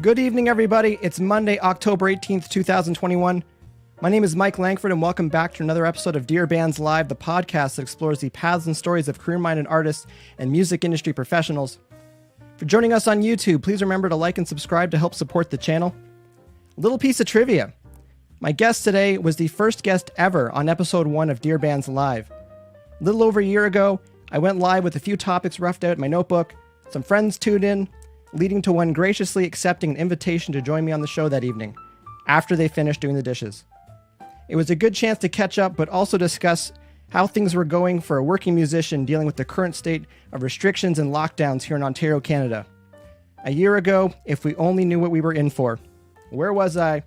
Good evening, everybody. It's Monday, October 18th, 2021. My name is Mike Langford, and welcome back to another episode of DearBands Live, the podcast that explores the paths and stories of career-minded artists and music industry professionals. For joining us on YouTube, please remember to like and subscribe to help support the channel. A little piece of trivia. My guest today was the first guest ever on episode 1 of DearBands Live. A little over a year ago, I went live with a few topics roughed out in my notebook. Some friends tuned in, leading to one graciously accepting an invitation to join me on the show that evening, after they finished doing the dishes. It was a good chance to catch up, but also discuss how things were going for a working musician dealing with the current state of restrictions and lockdowns here in Ontario, Canada. A year ago, if we only knew what we were in for. Where was I?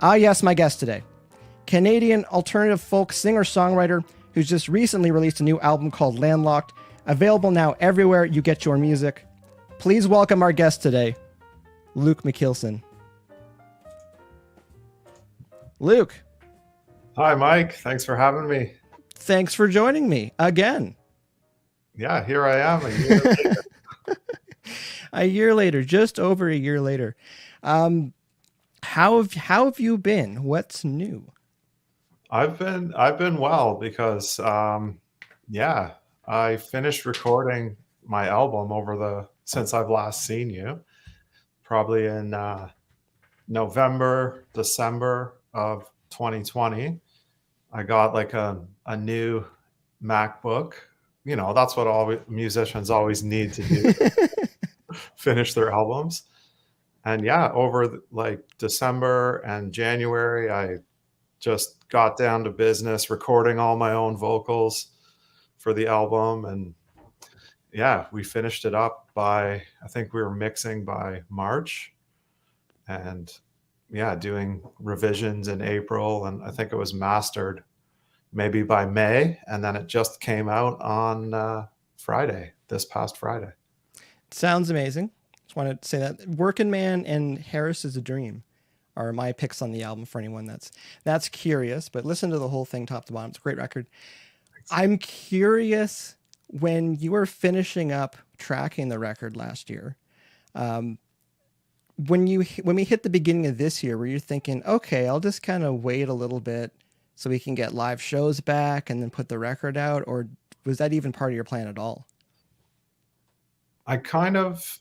Ah, yes, my guest today. Canadian alternative folk singer-songwriter who's just recently released a new album called Landlocked, available now everywhere you get your music. Please welcome our guest today, Luke Michielsen. Luke. Hi, Mike. Thanks for having me. Thanks for joining me again. Yeah, here I am a year later. A year later, just over a year later. How have you been? What's new? I've been well because I finished recording my album since I've last seen you, probably in November, December of 2020. I got like a new MacBook. You know, that's what all musicians always need to do to finish their albums. And yeah, over like December and January, I just got down to business, recording all my own vocals for the album. And yeah, we finished it up I think we were mixing by March, and yeah, doing revisions in April. And I think it was mastered maybe by May. And then it just came out on this past Friday. Sounds amazing. Just wanted to say that Working Man and Harris is a Dream are my picks on the album for anyone that's curious, but listen to the whole thing top to bottom. It's a great record. Thanks. I'm curious, when you were finishing up tracking the record last year, when we hit the beginning of this year, were you thinking, okay, I'll just kind of wait a little bit so we can get live shows back and then put the record out? Or was that even part of your plan at all? I kind of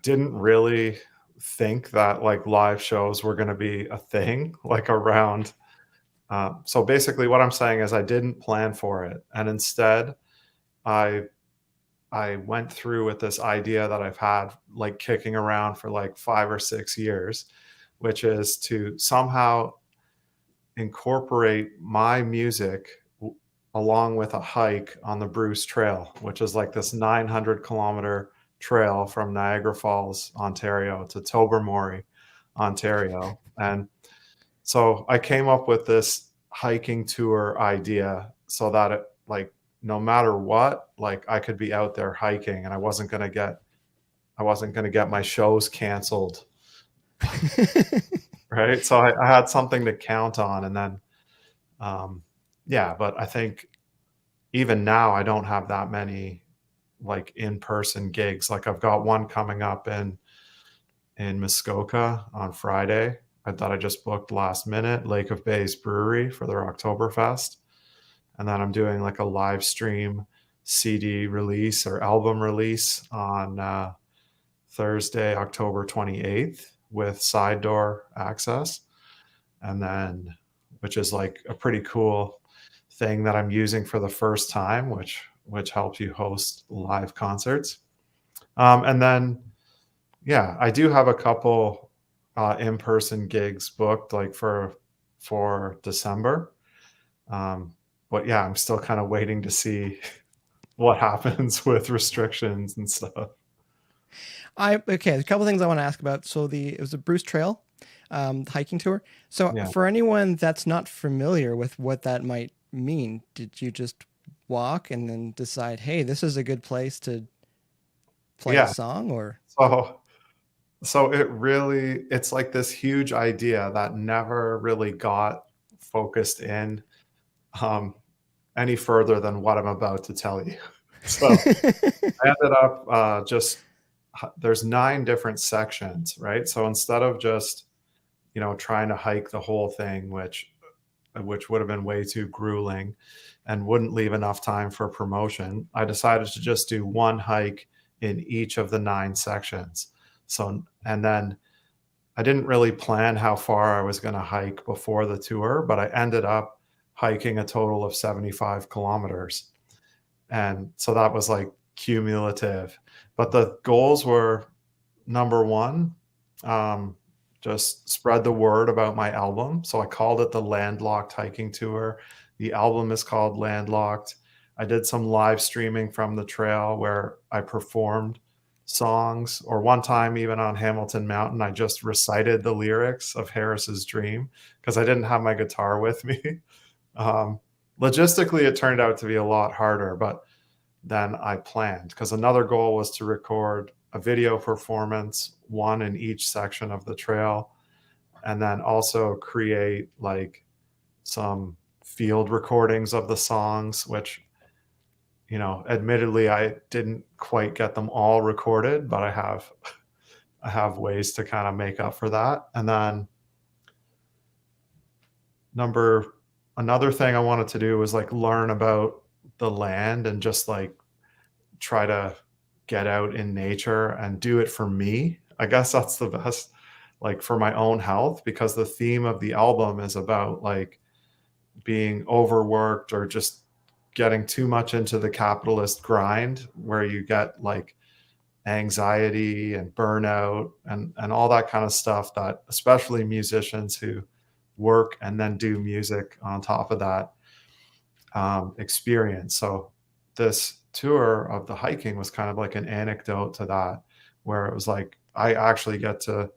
didn't really think that like live shows were going to be a thing like around. So basically what I'm saying is I didn't plan for it. And instead I went through with this idea that I've had like kicking around for like 5 or 6 years, which is to somehow incorporate my music along with a hike on the Bruce Trail, which is like this 900-kilometer trail from Niagara Falls, Ontario to Tobermory, Ontario. And so I came up with this hiking tour idea so that it, like, no matter what, like I could be out there hiking, and I wasn't going to get my shows canceled. Right. So I had something to count on. And then, but I think even now I don't have that many like in-person gigs. Like I've got one coming up in Muskoka on Friday. I thought I just booked last minute, Lake of Bays Brewery for their Oktoberfest. And then I'm doing like a live stream CD release or album release on Thursday, October 28th with side door access. And then, which is like a pretty cool thing that I'm using for the first time, which helps you host live concerts. And then, yeah, I do have a couple in-person gigs booked like for December. But yeah, I'm still kind of waiting to see what happens with restrictions and stuff. Okay, a couple things I want to ask about. So it was a Bruce Trail hiking tour. So yeah. For anyone that's not familiar with what that might mean, did you just walk and then decide, hey, this is a good place to play a song? Or so it's like this huge idea that never really got focused in any further than what I'm about to tell you. So I ended up just there's 9 different sections, right? So instead of just, trying to hike the whole thing, which would have been way too grueling and wouldn't leave enough time for promotion, I decided to just do one hike in each of the 9 sections. So, and then I didn't really plan how far I was going to hike before the tour, but I ended up hiking a total of 75 kilometers. And so that was like cumulative. But the goals were, number one, just spread the word about my album. So I called it the Landlocked Hiking Tour. The album is called Landlocked. I did some live streaming from the trail where I performed songs, or one time even on Hamilton Mountain, I just recited the lyrics of Harris's Dream because I didn't have my guitar with me. Logistically, it turned out to be a lot harder, but than I planned, because another goal was to record a video performance, one in each section of the trail, and then also create like some field recordings of the songs, which, admittedly, I didn't quite get them all recorded, but I have ways to kind of make up for that. And then another thing I wanted to do was like learn about the land and just like try to get out in nature and do it for me. I guess that's the best, like for my own health, because the theme of the album is about like being overworked or just getting too much into the capitalist grind, where you get like anxiety and burnout and all that kind of stuff that especially musicians who work and then do music on top of that experience. So this tour of the hiking was kind of like an anecdote to that, where it was like I actually get to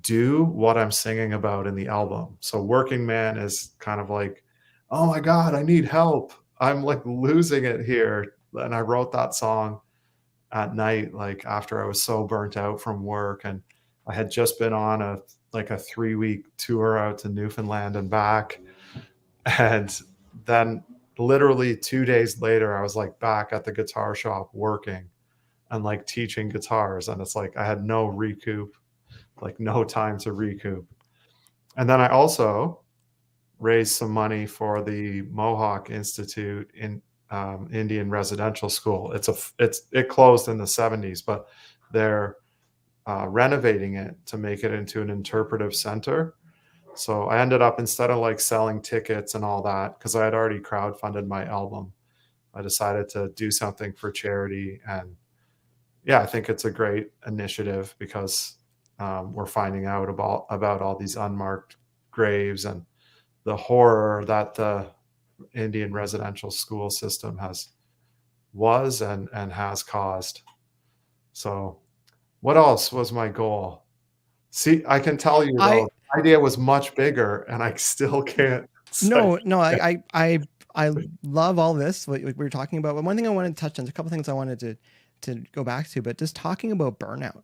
do what I'm singing about in the album. So Working Man is kind of like, oh my God, I need help. I'm like losing it here. And I wrote that song at night, like after I was so burnt out from work, and I had just been on a 3-week tour out to Newfoundland and back. And then literally 2 days later, I was like back at the guitar shop working and like teaching guitars. And it's like I had no recoup, like no time to recoup. And then I also raised some money for the Mohawk Institute in Indian Residential School. It closed in the 70s, but they're renovating it to make it into an interpretive center. So I ended up, instead of like selling tickets and all that, because I had already crowdfunded my album, I decided to do something for charity. And yeah, I think it's a great initiative because we're finding out about all these unmarked graves and the horror that the Indian residential school system was and has caused. So what else was my goal? See, I can tell you though, the idea was much bigger and I still can't say. No, I love all this, what we were talking about. But one thing I wanted to touch on, a couple things I wanted to go back to, but just talking about burnout.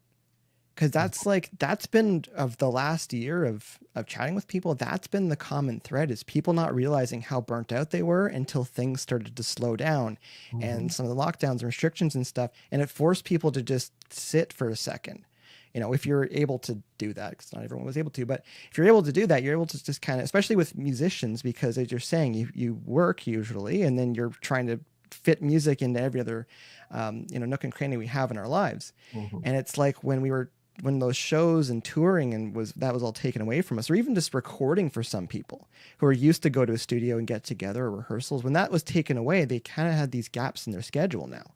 Because that's been, of the last year of chatting with people, that's been the common thread, is people not realizing how burnt out they were until things started to slow down and some of the lockdowns and restrictions and stuff. And it forced people to just sit for a second. If you're able to do that, because not everyone was able to, but if you're able to do that, you're able to just kind of, especially with musicians, because as you're saying, you work usually, and then you're trying to fit music into every other, nook and cranny we have in our lives. And it's like when those shows and touring that was all taken away from us, or even just recording for some people who are used to go to a studio and get together, or rehearsals, when that was taken away, they kind of had these gaps in their schedule now,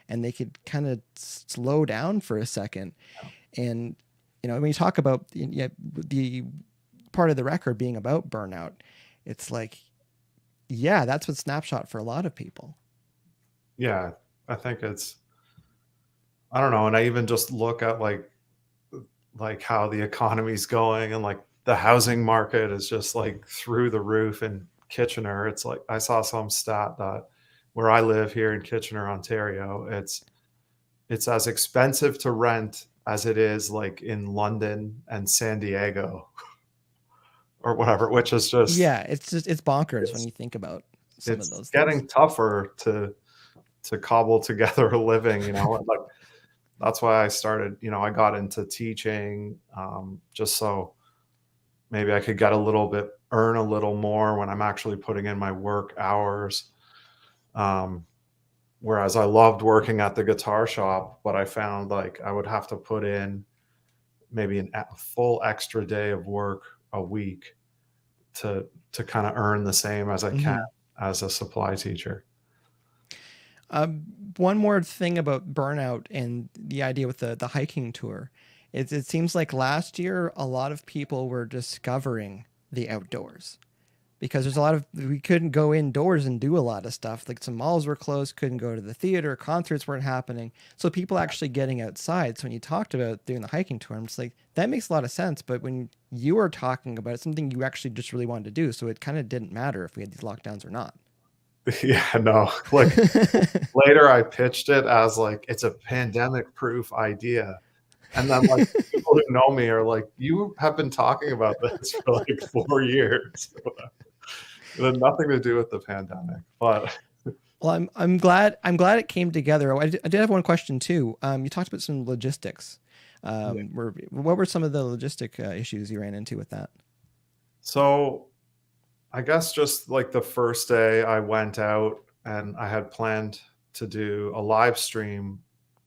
and they could kind of slow down for a second. And, when you talk about the part of the record being about burnout, it's like, yeah, that's what Snapshot for a lot of people. Yeah, I think I don't know. And I even just look at like how the economy's going, and like the housing market is just like through the roof in Kitchener. It's like I saw some stat that where I live here in Kitchener, Ontario, it's as expensive to rent as it is like in London and San Diego or whatever, which is just, yeah, it's bonkers when you think about some of those things. Getting tougher to cobble together a living, like that's why I started, I got into teaching, just so maybe I could earn a little more when I'm actually putting in my work hours. Whereas I loved working at the guitar shop, but I found like I would have to put in maybe a full extra day of work a week to kind of earn the same as I can as a supply teacher. One more thing about Burnout and the idea with the hiking tour. It seems like last year a lot of people were discovering the outdoors because we couldn't go indoors and do a lot of stuff. Like some malls were closed, couldn't go to the theater, concerts weren't happening. So people actually getting outside. So when you talked about doing the hiking tour, I'm just like, that makes a lot of sense. But when you were talking about it, something you actually just really wanted to do, so it kind of didn't matter if we had these lockdowns or not. Yeah, no, like later I pitched it as like, it's a pandemic proof idea. And then like people who know me are like, you have been talking about this for like 4 years. It had nothing to do with the pandemic, but well, I'm glad it came together. I did have one question too. You talked about some logistics. What were some of the logistic issues you ran into with that? So I guess just like the first day I went out and I had planned to do a live stream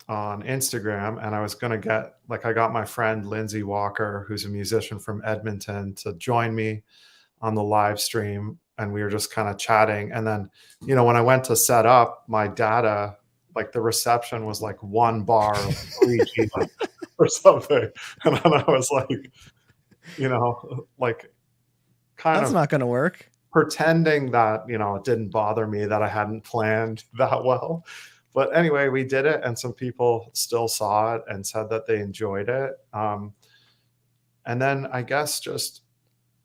on Instagram, and I was going to I got my friend Lindsay Walker, who's a musician from Edmonton, to join me on the live stream. And we were just kind of chatting. And then, when I went to set up my data, like the reception was like 1 bar of 3G or something. And then I was like, like kind That's of not going to work. Pretending that, it didn't bother me that I hadn't planned that well. But anyway, we did it, and some people still saw it and said that they enjoyed it. And then I guess just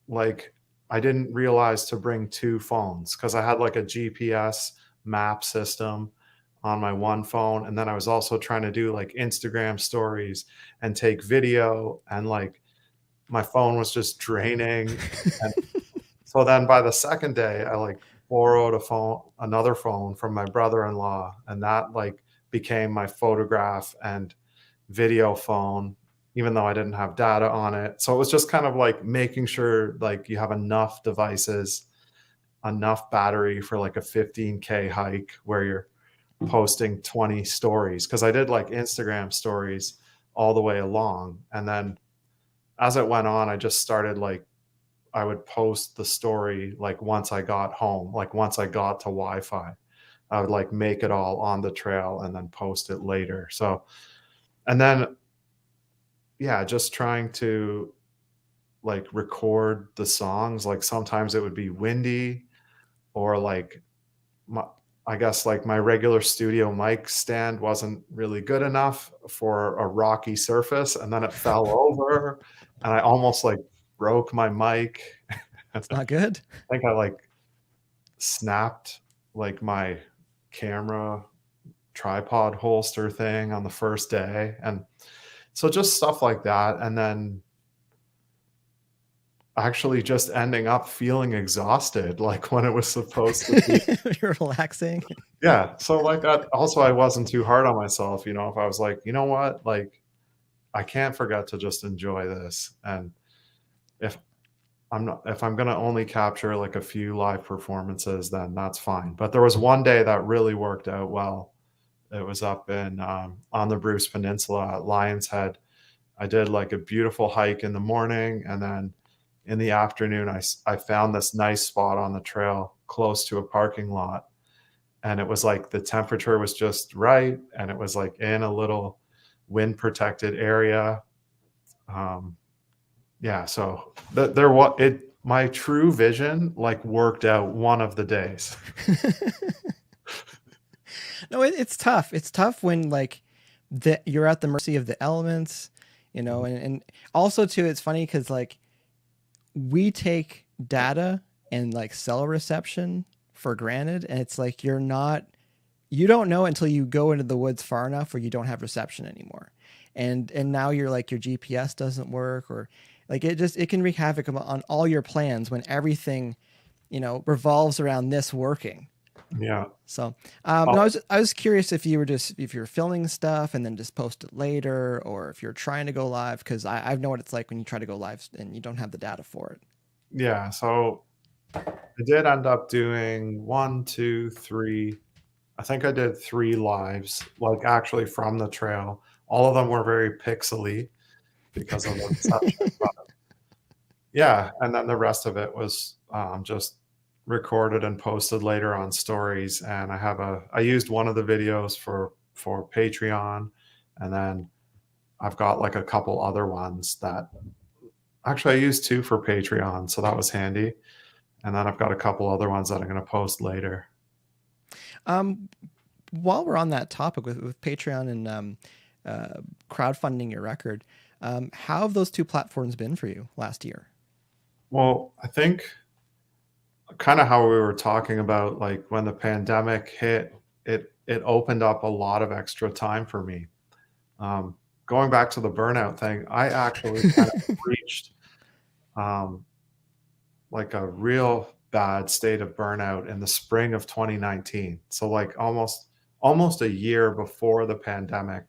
like I didn't realize to bring 2 phones because I had like a GPS map system on my one phone. And then I was also trying to do like Instagram stories and take video, and like my phone was just draining. And so then by the second day, I like borrowed another phone from my brother-in-law, and that like became my photograph and video phone, even though I didn't have data on it. So it was just kind of like making sure like you have enough devices, enough battery for like a 15K hike where you're posting 20 stories. Cause I did like Instagram stories all the way along. And then as it went on, I just started like, I would post the story like once I got home, like once I got to Wi-Fi, I would like make it all on the trail and then post it later. So, and then, yeah, just trying to like record the songs. Like sometimes it would be windy, or like I guess like my regular studio mic stand wasn't really good enough for a rocky surface, and then it fell over and I almost like broke my mic. That's not good. I think I like snapped like my camera tripod holster thing on the first day. And so just stuff like that. And then actually just ending up feeling exhausted, like when it was supposed to be. You're relaxing. Yeah. So like that also, I wasn't too hard on myself. If I was like, you know what, like I can't forget to just enjoy this. And if I'm going to only capture like a few live performances, then that's fine. But there was one day that really worked out well. It was up in on the Bruce Peninsula at Lion's Head. I did like a beautiful hike in the morning, and then in the afternoon, I found this nice spot on the trail close to a parking lot, and it was like the temperature was just right, and it was like in a little wind protected area. Yeah, so my true vision like worked out one of the days. No, it's tough. It's tough when like you're at the mercy of the elements, and also too, it's funny because like we take data and like cell reception for granted, and it's like you don't know until you go into the woods far enough where you don't have reception anymore, and now you're like your GPS doesn't work, or like it can wreak havoc on all your plans when everything revolves around this working. Yeah. So, Oh, no, I was curious if if you're filming stuff and then just post it later, or if you're trying to go live, because I know what it's like when you try to go live and you don't have the data for it. yeah. So I did end up doing one, two, three. I think I did 3 lives, like, actually from the trail. All of them were very pixely because of the reception, but yeah, and then the rest of it was, just recorded and posted later on stories, and I used one of the videos for Patreon, and then I've got, like, a couple other ones that actually, I used 2 for Patreon, so that was handy, and then I've got a couple other ones that I'm gonna post later. Um, while we're on that topic with Patreon and crowdfunding your record, how have those two platforms been for you last year? Well, I think kinda how we were talking about, like, when the pandemic hit, it opened up a lot of extra time for me. Um, Going back to the burnout thing, I actually kind of reached, um, like, a real bad state of burnout in the spring of 2019. So, like, almost a year before the pandemic,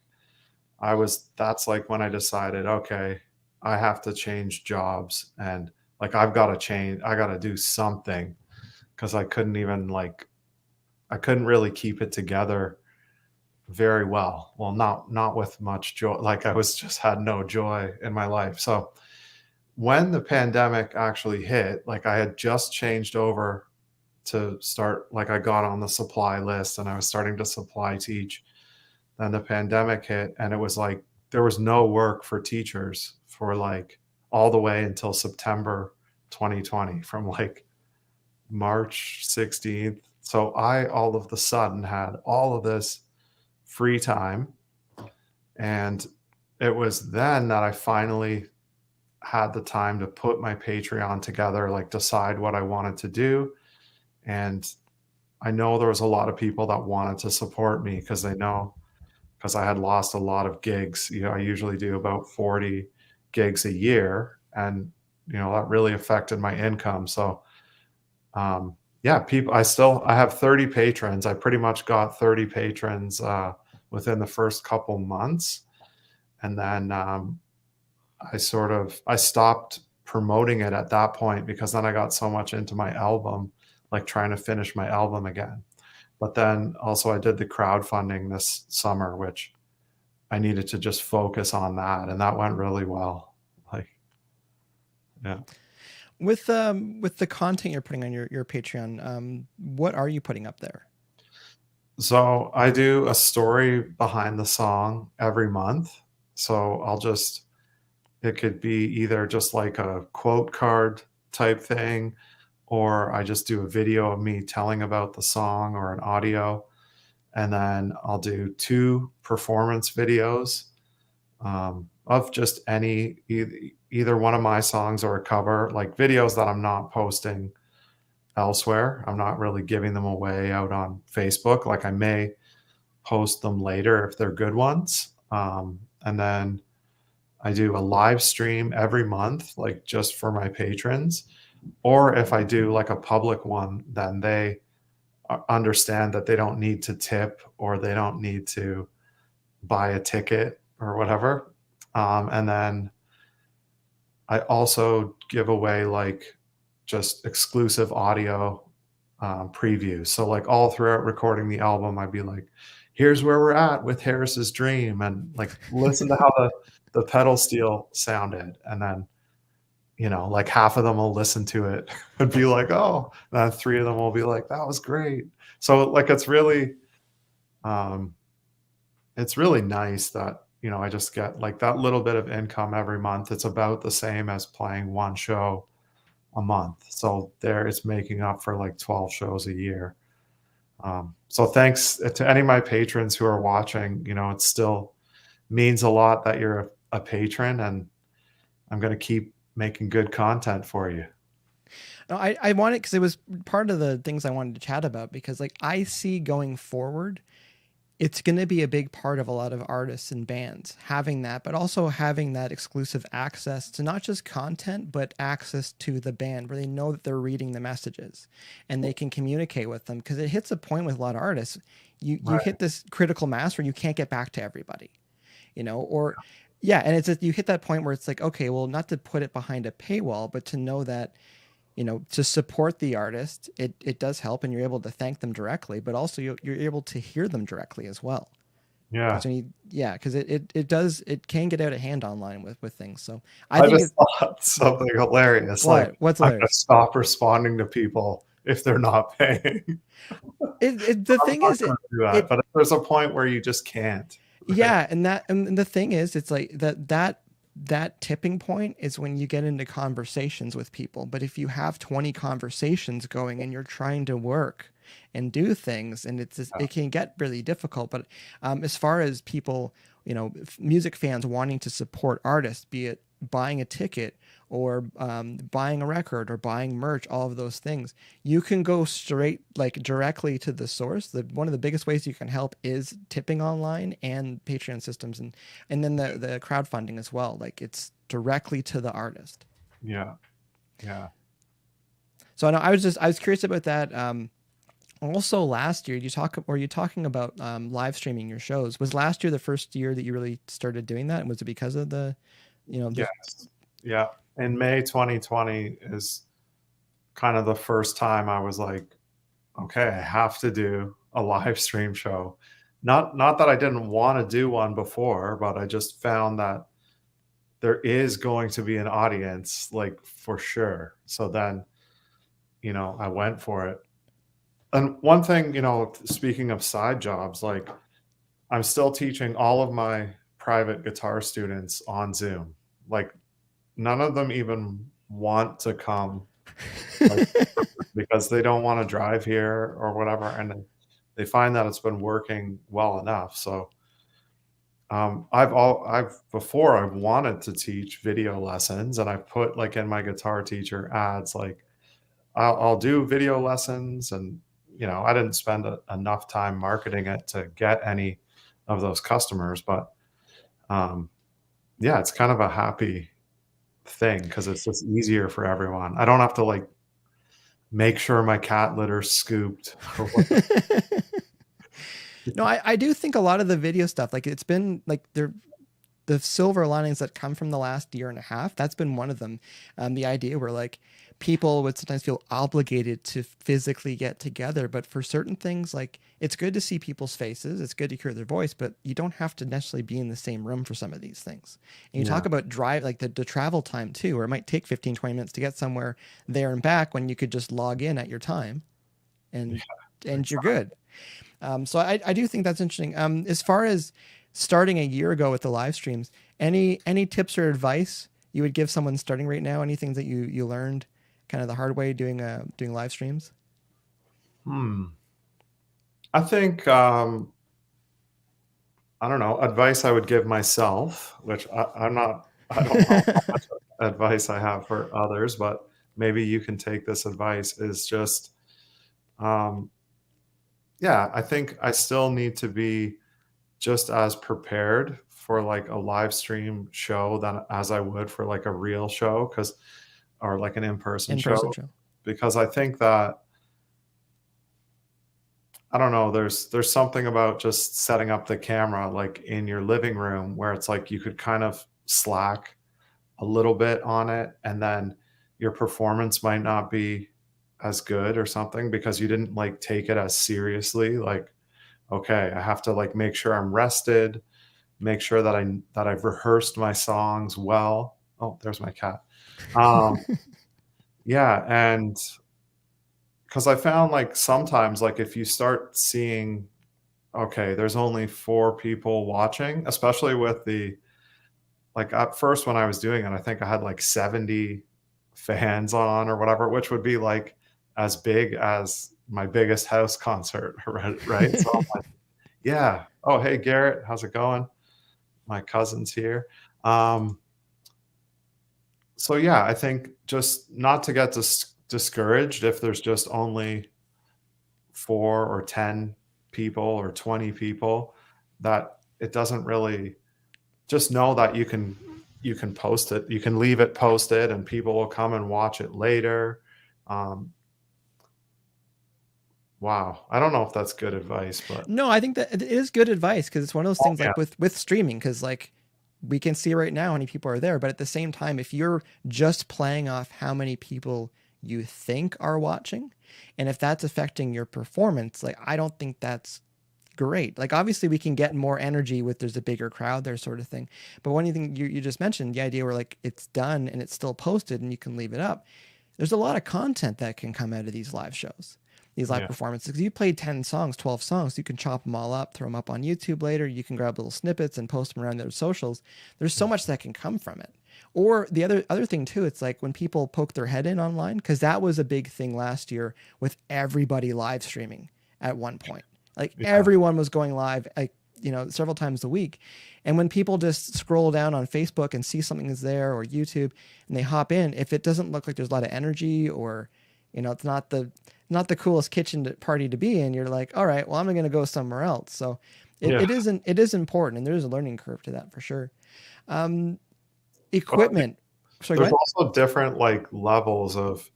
that's, like, when I decided, "Okay, I have to change jobs, and, like, I gotta do something," 'cause I couldn't even, like I couldn't really keep it together very well. Well, not with much joy. Like, I was just had no joy in my life. So when the pandemic actually hit, like, I had just changed over to start, like, I got on the supply list and I was starting to supply teach. Then the pandemic hit and it was like there was no work for teachers for, like, all the way until September 2020, from, like, March 16th. So I all of the sudden had all of this free time. And it was then that I finally had the time to put my Patreon together, like, decide what I wanted to do. And I know there was a lot of people that wanted to support me because they know, because I had lost a lot of gigs. I usually do about 40 gigs a year. And, that really affected my income. So, yeah, I have 30 patrons. I pretty much got 30 patrons within the first couple months. And then I stopped promoting it at that point because then I got so much into my album, like trying to finish my album again. But then also I did the crowdfunding this summer, which I needed to just focus on that, and that went really well. Like, yeah. With the content you're putting on your Patreon, what are you putting up there? So I do a story behind the song every month. So it could be either just like a quote card type thing, or I just do a video of me telling about the song or an audio. And then I'll do 2 performance videos of just either one of my songs or a cover, like videos that I'm not posting elsewhere. I'm not really giving them away out on Facebook. Like, I may post them later if they're good ones. And then I do a live stream every month, like, just for my patrons. Or if I do like a public one, then they understand that they don't need to tip or they don't need to buy a ticket or whatever. And then I also give away, like, just exclusive audio previews. So, like, all throughout recording the album, I'd be like, "Here's where we're at with Harris's Dream," and, like, listen to how the pedal steel sounded, and then, like, half of them will listen to it and be like, "Oh," and then 3 of them will be like, "That was great." So, like, um, it's really nice that, I just get, like, that little bit of income every month. It's about the same as playing 1 show a month. So there it's making up for, like, 12 shows a year. So thanks to any of my patrons who are watching. It still means a lot that you're a patron, and I'm gonna keep making good content for you. No, I want it because it was part of the things I wanted to chat about, because like I see going forward, it's going to be a big part of a lot of artists and bands having that, but also having that exclusive access to not just content, but access to the band where they know that they're reading the messages and they can communicate with them. Because it hits a point with a lot of artists. You hit this critical mass where you can't get back to everybody, or yeah. And you hit that point where it's like, okay, well, not to put it behind a paywall, but to know that, to support the artist, it does help, and you're able to thank them directly, but also you're able to hear them directly as well. Yeah. Because it can get out of hand online with things. So I just thought something hilarious. What? What's I'm hilarious? gonna stop responding to people if they're not paying. The thing is, but there's a point where you just can't. Right? Yeah, and the thing is, it's like that tipping point is when you get into conversations with people. But if you have 20 conversations going and you're trying to work and do things, and it can get really difficult. But as far as people, music fans wanting to support artists, be it buying a ticket or buying a record or buying merch, all of those things, you can go straight, directly to the source. One of the biggest ways you can help is tipping online and Patreon systems, and then the crowdfunding as well. It's directly to the artist. Yeah. So I know I was curious about that. Also, last year were you talking about live streaming your shows? Was last year the first year that you really started doing that, and was it because of the Yes. Yeah. In May 2020 is kind of the first time I was like, okay, I have to do a live stream show. Not that I didn't want to do one before, but I just found that there is going to be an audience, for sure. So then, I went for it. And one thing, speaking of side jobs, I'm still teaching all of my private guitar students on Zoom. None of them even want to come because they don't want to drive here or whatever. And they find that it's been working well enough. So I've wanted to teach video lessons, and I've put in my guitar teacher ads, I'll do video lessons, and I didn't spend enough time marketing it to get any of those customers, but yeah, it's kind of a happy thing because it's just easier for everyone. I don't have to make sure my cat litter's scooped. No, I do think a lot of the video stuff, it's been the silver linings that come from the last year and a half. That's been one of them. The idea where people would sometimes feel obligated to physically get together, but for certain things, it's good to see people's faces. It's good to hear their voice, but you don't have to necessarily be in the same room for some of these things. And you talk about drive, the travel time too, where it might take 15, 20 minutes to get somewhere there and back when you could just log in at your time and you're good. So I do think that's interesting. As far as starting a year ago with the live streams, any tips or advice you would give someone starting right now? Anything that you learned kind of the hard way doing live streams? I think I don't know, advice I would give myself, which I don't know how much advice I have for others, but maybe you can take this advice, is just I think I still need to be just as prepared for a live stream show than as I would for a real show, or an in-person show. Because I think that, I don't know, there's something about just setting up the camera in your living room where it's you could kind of slack a little bit on it, and then your performance might not be as good or something because you didn't take it as seriously. Okay, I have to make sure I'm rested, make sure that I've rehearsed my songs well. Oh, there's my cat. Yeah, and because I found sometimes if you start seeing, okay, there's only 4 people watching, especially with the at first when I was doing it, I think I had 70 fans on or whatever, which would be as big as my biggest house concert, right? So I'm yeah. Oh, hey, Garrett, how's it going? My cousin's here. So yeah, I think just not to get discouraged if there's just only 4 or 10 people or 20 people, that it doesn't really, just know that you can post it, you can leave it posted and people will come and watch it later. um, wow, I don't know if that's good advice, but No, I think that it is good advice, because it's one of those things, yeah, like with streaming, because like we can see right now how many people are there, but at the same time, if you're just playing off how many people you think are watching, and if that's affecting your performance, like I don't think that's great. Like obviously we can get more energy with there's a bigger crowd there, sort of thing. But one thing you just mentioned, the idea where like it's done and it's still posted and you can leave it up. There's a lot of content that can come out of these live shows, these live yeah, performances. You played 10 songs, 12 songs, you can chop them all up, throw them up on YouTube later. You can grab little snippets and post them around their socials. There's so much that can come from it. Or the other thing too, it's like when people poke their head in online, because that was a big thing last year with everybody live streaming at one point. Like yeah, everyone was going live, like, several times a week. And when people just scroll down on Facebook and see something is there, or YouTube, and they hop in, if it doesn't look like there's a lot of energy, or, it's not the coolest kitchen party to be in, you're like, all right, well, I'm going to go somewhere else. So yeah. it is important. And there is a learning curve to that for sure. Um, But I think Equipment. Sorry, go there's ahead. also different like levels of,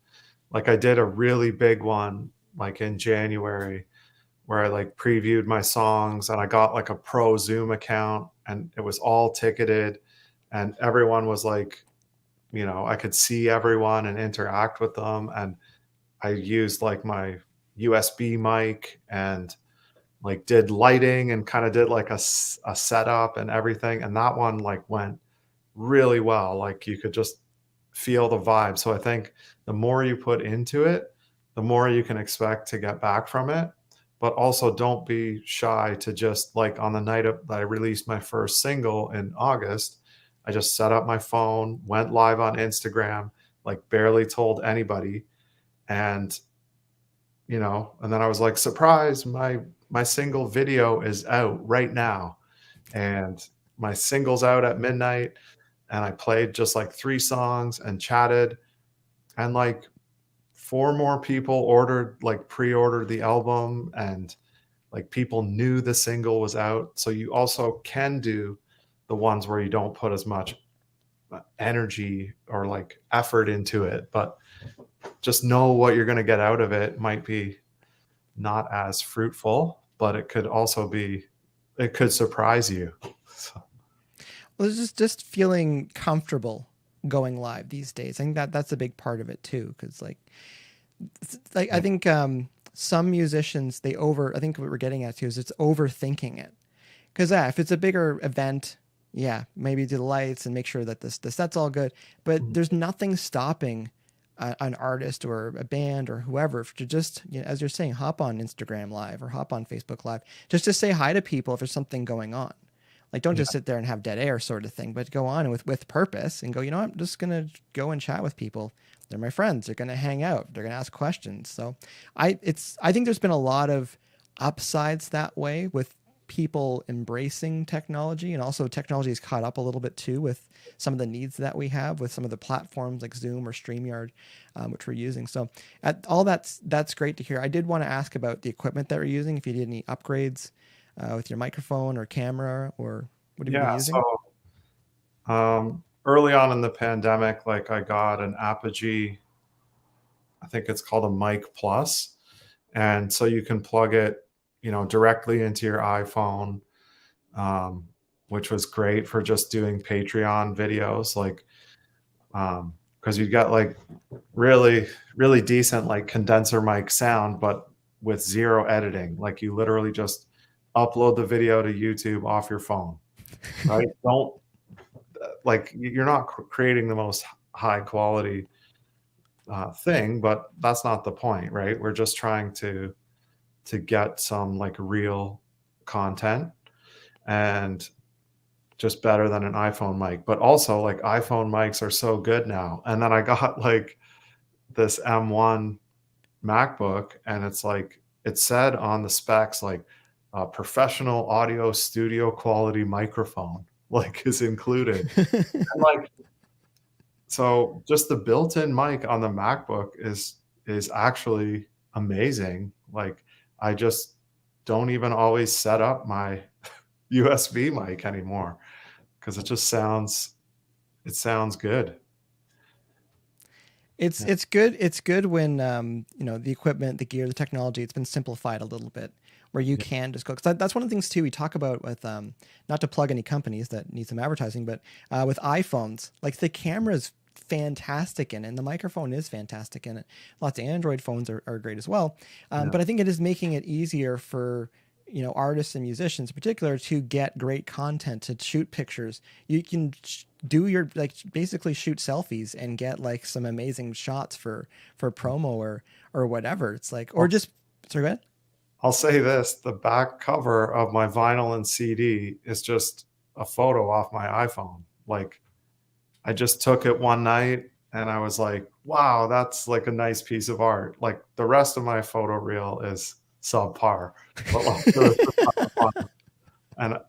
like I did a really big one like in January where I like previewed my songs and I got like a pro Zoom account and it was all ticketed and everyone was like, I could see everyone and interact with them. And I used like my USB mic and like did lighting and kind of did like a setup and everything. And that one like went really well. Like you could just feel the vibe. So I think the more you put into it, the more you can expect to get back from it. But also don't be shy to just like on the night that I released my first single in August, I just set up my phone, went live on Instagram, like barely told anybody. And, and then I was like, surprise, my single video is out right now. And my single's out at midnight and I played just like 3 songs and chatted, and like 4 more people pre-ordered the album, and like people knew the single was out. So you also can do the ones where you don't put as much energy or like effort into it, but just know what you're going to get out of it might be not as fruitful, but it could surprise you. So, Well, it's just feeling comfortable going live these days. I think that's a big part of it too. Cause like I yeah. think some musicians, I think what we're getting at too is it's overthinking it. Cause if it's a bigger event, yeah, maybe do the lights and make sure that the set's all good. But Mhm. there's nothing stopping an artist or a band or whoever to just, as you're saying, hop on Instagram Live or hop on Facebook Live, just to say hi to people if there's something going on. Like, don't Yeah. just sit there and have dead air, sort of thing, but go on with purpose and go, I'm just going to go and chat with people. They're my friends. They're going to hang out. They're going to ask questions. So I think there's been a lot of upsides that way, with people embracing technology, and also technology has caught up a little bit too with some of the needs that we have with some of the platforms like Zoom or StreamYard, which we're using. So all that's great to hear. I did want to ask about the equipment that we're using, if you did any upgrades with your microphone or camera, or what have you been Yeah. using? So early on in the pandemic, like I got an Apogee, I think it's called a Mic Plus. And so you can plug it, directly into your iPhone, which was great for just doing Patreon videos. Like, because you got like really, really decent, like condenser mic sound, but with zero editing. Like you literally just upload the video to YouTube off your phone, right? Don't like you're not creating the most high quality thing, but that's not the point, right? We're just trying to get some like real content and just better than an iPhone mic. But also like iPhone mics are so good now. And then I got like this M1 MacBook and it's like it said on the specs like professional audio studio quality microphone like is included. And like so just the built-in mic on the MacBook is actually amazing. Like I just don't even always set up my USB mic anymore because it sounds good. It's good. It's good when the equipment, the gear, the technology, it's been simplified a little bit where you can just go. Because that's one of the things too we talk about with not to plug any companies that need some advertising, but with iPhones, like the camera's fantastic in it, and the microphone is fantastic in it. Lots of Android phones are great as well, but I think it is making it easier for artists and musicians in particular to get great content, to shoot pictures. You can do your basically shoot selfies and get like some amazing shots for promo or whatever. It's like, or just sorry, go ahead. I'll say this, the back cover of my vinyl and CD is just a photo off my iPhone. Like I just took it one night and I was like, wow, that's like a nice piece of art. Like the rest of my photo reel is subpar, but like, and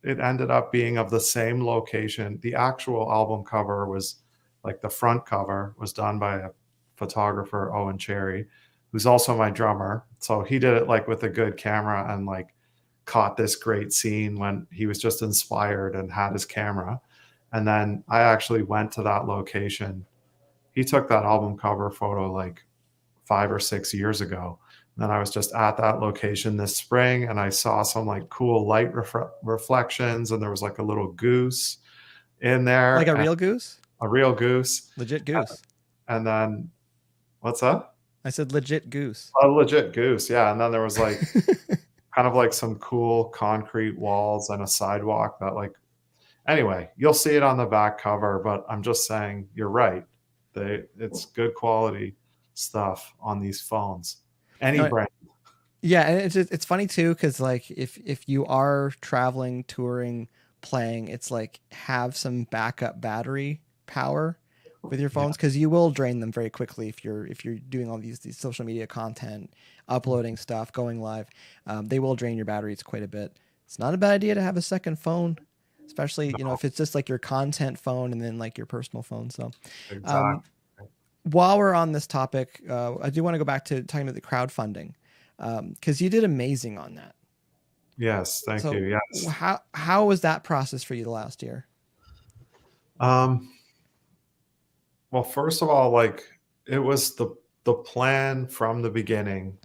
it ended up being of the same location. The actual album cover was like the front cover was done by a photographer, Owen Cherry, who's also my drummer. So he did it like with a good camera and like caught this great scene when he was just inspired and had his camera. And then I actually went to that location. He took that album cover photo like 5 or 6 years ago. And then I was just at that location this spring and I saw some like cool light reflections, and there was like a little goose in there. Like a real goose? A real goose. Legit goose. And then, what's that? I said legit goose. A legit goose, yeah. And then there was like kind of like some cool concrete walls and a sidewalk that like, anyway, you'll see it on the back cover, but I'm just saying, you're right. It's good quality stuff on these phones. Any brand. Yeah, and it's funny too, because like if you are traveling, touring, playing, it's like have some backup battery power with your phones, because you will drain them very quickly if you're doing all these social media content, uploading stuff, going live. They will drain your batteries quite a bit. It's not a bad idea to have a second phone, especially if it's just like your content phone and then like your personal phone. So exactly. While we're on this topic, I do want to go back to talking about the crowdfunding, because you did amazing on that. Yes, thank you. Yes. How was that process for you the last year? Well, first of all, like it was the plan from the beginning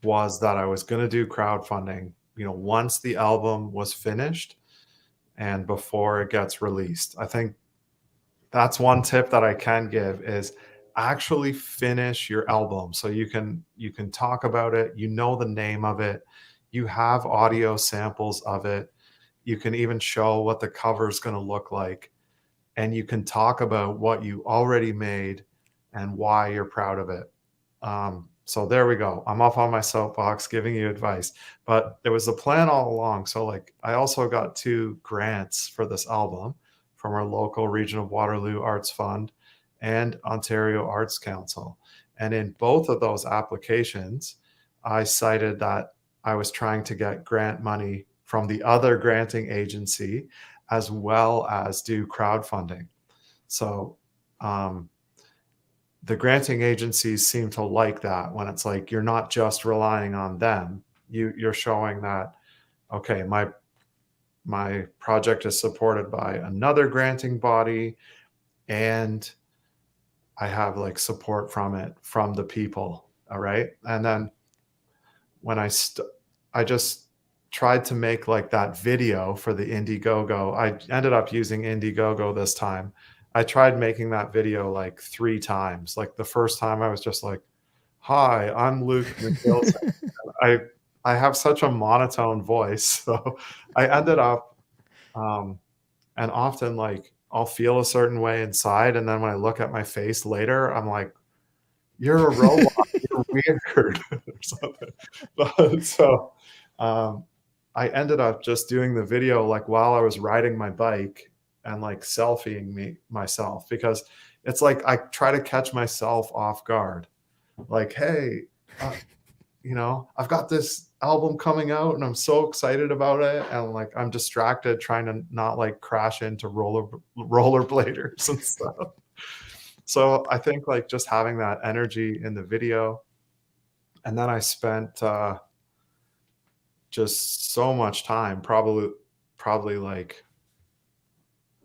was that I was going to do crowdfunding, once the album was finished and before it gets released. I think that's one tip that I can give is actually finish your album so you can talk about it, the name of it, you have audio samples of it, you can even show what the cover is going to look like, and you can talk about what you already made and why you're proud of it. So there we go. I'm up on my soapbox giving you advice, but it was the plan all along. So like I also got 2 grants for this album from our local Region of Waterloo Arts Fund and Ontario Arts Council. And in both of those applications, I cited that I was trying to get grant money from the other granting agency as well as do crowdfunding. So the granting agencies seem to like that when it's like you're not just relying on them. You're showing that, okay, my project is supported by another granting body and I have like support from the people. All right. And then when I just tried to make like that video for the Indiegogo. I ended up using Indiegogo this time. I tried making that video like 3 times. Like the first time I was just like, hi, I'm Luke Michielsen. I have such a monotone voice. So I ended up, and often like I'll feel a certain way inside. And then when I look at my face later, I'm like, you're a robot, you're weird or something. But, so I ended up just doing the video like while I was riding my bike and like selfieing myself, because it's like I try to catch myself off guard. Like, hey, I've got this album coming out and I'm so excited about it. And like, I'm distracted trying to not like crash into rollerbladers and stuff. So I think like just having that energy in the video. And then I spent just so much time, probably like,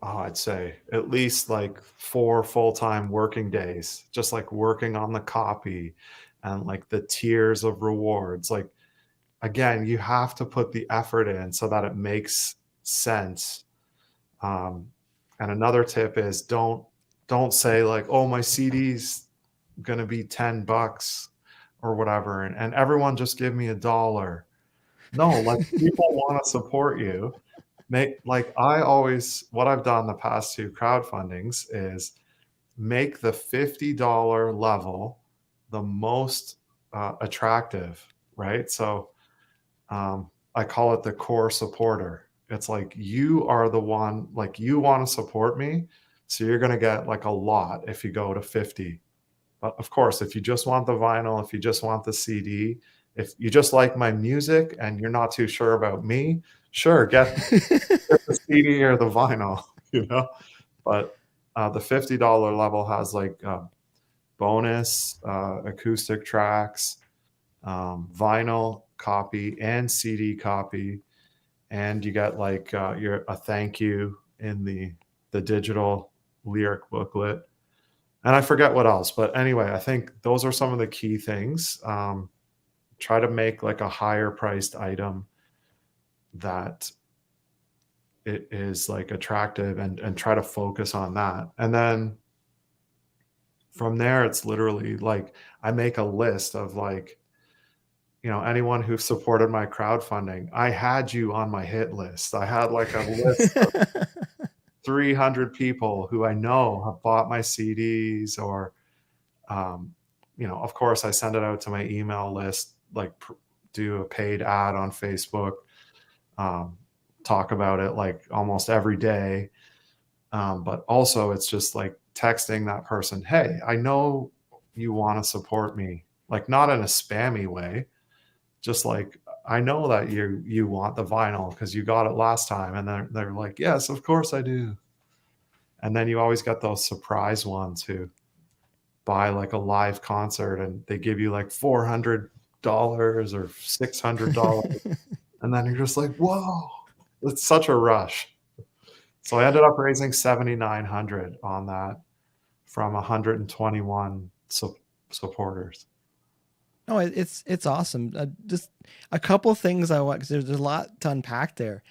oh, I'd say at least like 4 full-time working days, just like working on the copy and like the tiers of rewards. Like, again, you have to put the effort in so that it makes sense. Um, and another tip is don't say like, oh, my CD's gonna be $10 or whatever, and everyone just give me $1. No, like people want to support you. Like I always, what I've done the past 2 crowdfundings is make the $50 level the most attractive, right? So I call it the core supporter. It's like you are the one, like you want to support me, so you're going to get like a lot if you go to 50. But of course, if you just want the vinyl, if you just want the CD, if you just like my music and you're not too sure about me, sure, get the CD or the vinyl, you know. But the $50 level has like bonus acoustic tracks, vinyl copy and CD copy, and you get like a thank you in the digital lyric booklet. And I forget what else, but anyway, I think those are some of the key things. Try to make like a higher priced item that it is like attractive, and try to focus on that. And then from there, it's literally like I make a list of like, anyone who supported my crowdfunding, I had you on my hit list. I had like a list of 300 people who I know have bought my CDs, or, of course, I send it out to my email list, like do a paid ad on Facebook, talk about it like almost every day. But also it's just like texting that person, hey, I know you want to support me, like not in a spammy way, just like, I know that you want the vinyl because you got it last time. And they're like, yes, of course I do. And then you always get those surprise ones who buy like a live concert and they give you like $400 or $600. And then you're just like, whoa, it's such a rush. So I ended up raising 7,900 on that from 121 supporters. No, it's awesome. Just a couple things I want, because there's a lot to unpack there.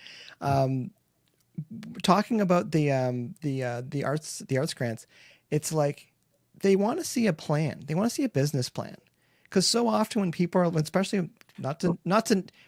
Talking about the arts grants, it's like they want to see a plan. They want to see a business plan, because so often when people are, especially not to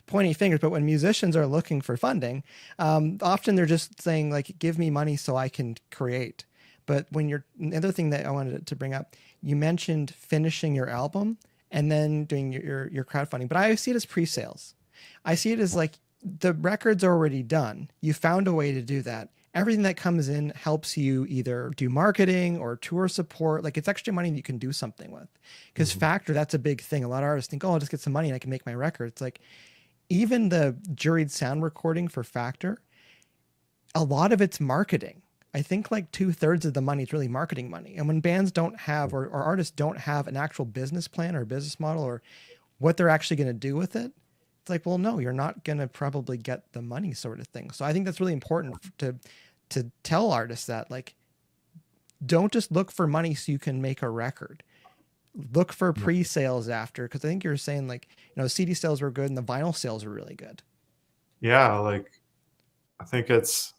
point any fingers, but when musicians are looking for funding, often they're just saying like, give me money so I can create. But the other thing that I wanted to bring up, you mentioned finishing your album and then doing your crowdfunding, but I see it as pre-sales. I see it as like the record's already done. You found a way to do that. Everything that comes in helps you either do marketing or tour support. Like, it's extra money that you can do something with. Because Factor, that's a big thing. A lot of artists think, oh, I'll just get some money and I can make my record. It's like, even the juried sound recording for Factor, a lot of it's marketing. I think like 2/3 of the money is really marketing money. And when bands don't have, or artists don't have an actual business plan or business model or what they're actually going to do with it, it's like, well, no, you're not going to probably get the money, sort of thing. So I think that's really important to tell artists that, like, don't just look for money so you can make a record. Look for pre-sales after, because I think you're saying like, CD sales were good and the vinyl sales were really good. Yeah, like I think it's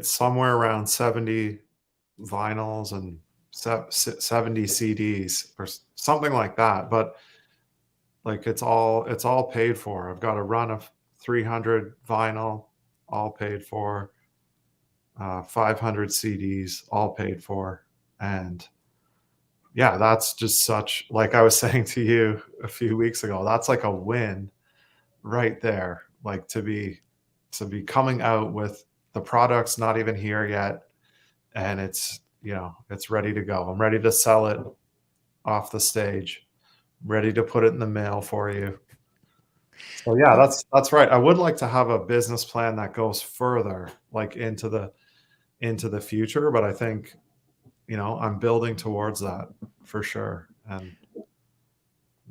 somewhere around 70 vinyls and 70 CDs or something like that. But like it's all paid for. I've got a run of 300 vinyl, all paid for. 500 CDs, all paid for. And yeah, that's just such, like I was saying to you a few weeks ago, that's like a win right there. Like to be coming out with the product's not even here yet, and it's ready to go. I'm ready to sell it off the stage, ready to put it in the mail for you. So yeah, that's right. I would like to have a business plan that goes further, like into the future, but I think I'm building towards that for sure. And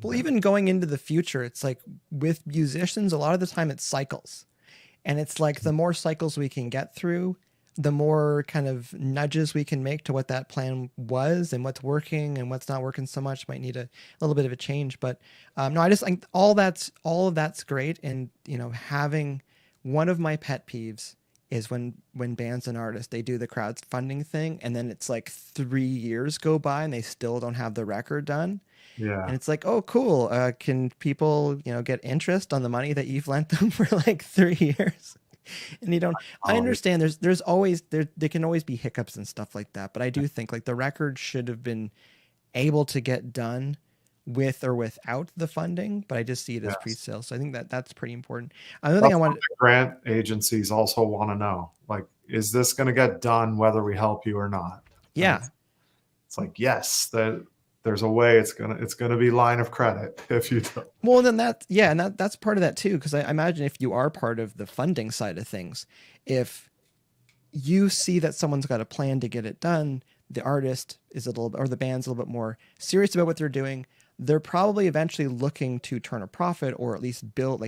Well, even going into the future, it's like with musicians, a lot of the time it's cycles. And it's like the more cycles we can get through, the more kind of nudges we can make to what that plan was and what's working and what's not working so much might need a little bit of a change. But no, I just think all of that's great. And, you know, having one of my pet peeves is when bands and artists, they do the crowdfunding thing and then it's like 3 years go by and they still don't have the record done. Yeah. And it's like, oh, cool. Can people, you know, get interest on the money that you've lent them for like 3 years? And you don't. I understand. There's always there can always be hiccups and stuff like that. But I do think like the record should have been able to get done with or without the funding. But I just see it as pre-sale. So I think that's pretty important. Another thing I wanted. Grant agencies also want to know, like, is this going to get done whether we help you or not? Yeah. It's like, yes, there's a way it's gonna be line of credit if you don't. Well, then that's part of that too, because I imagine if you are part of the funding side of things, if you see that someone's got a plan to get it done, the artist is or the band's a little bit more serious about what they're doing. They're probably eventually looking to turn a profit or at least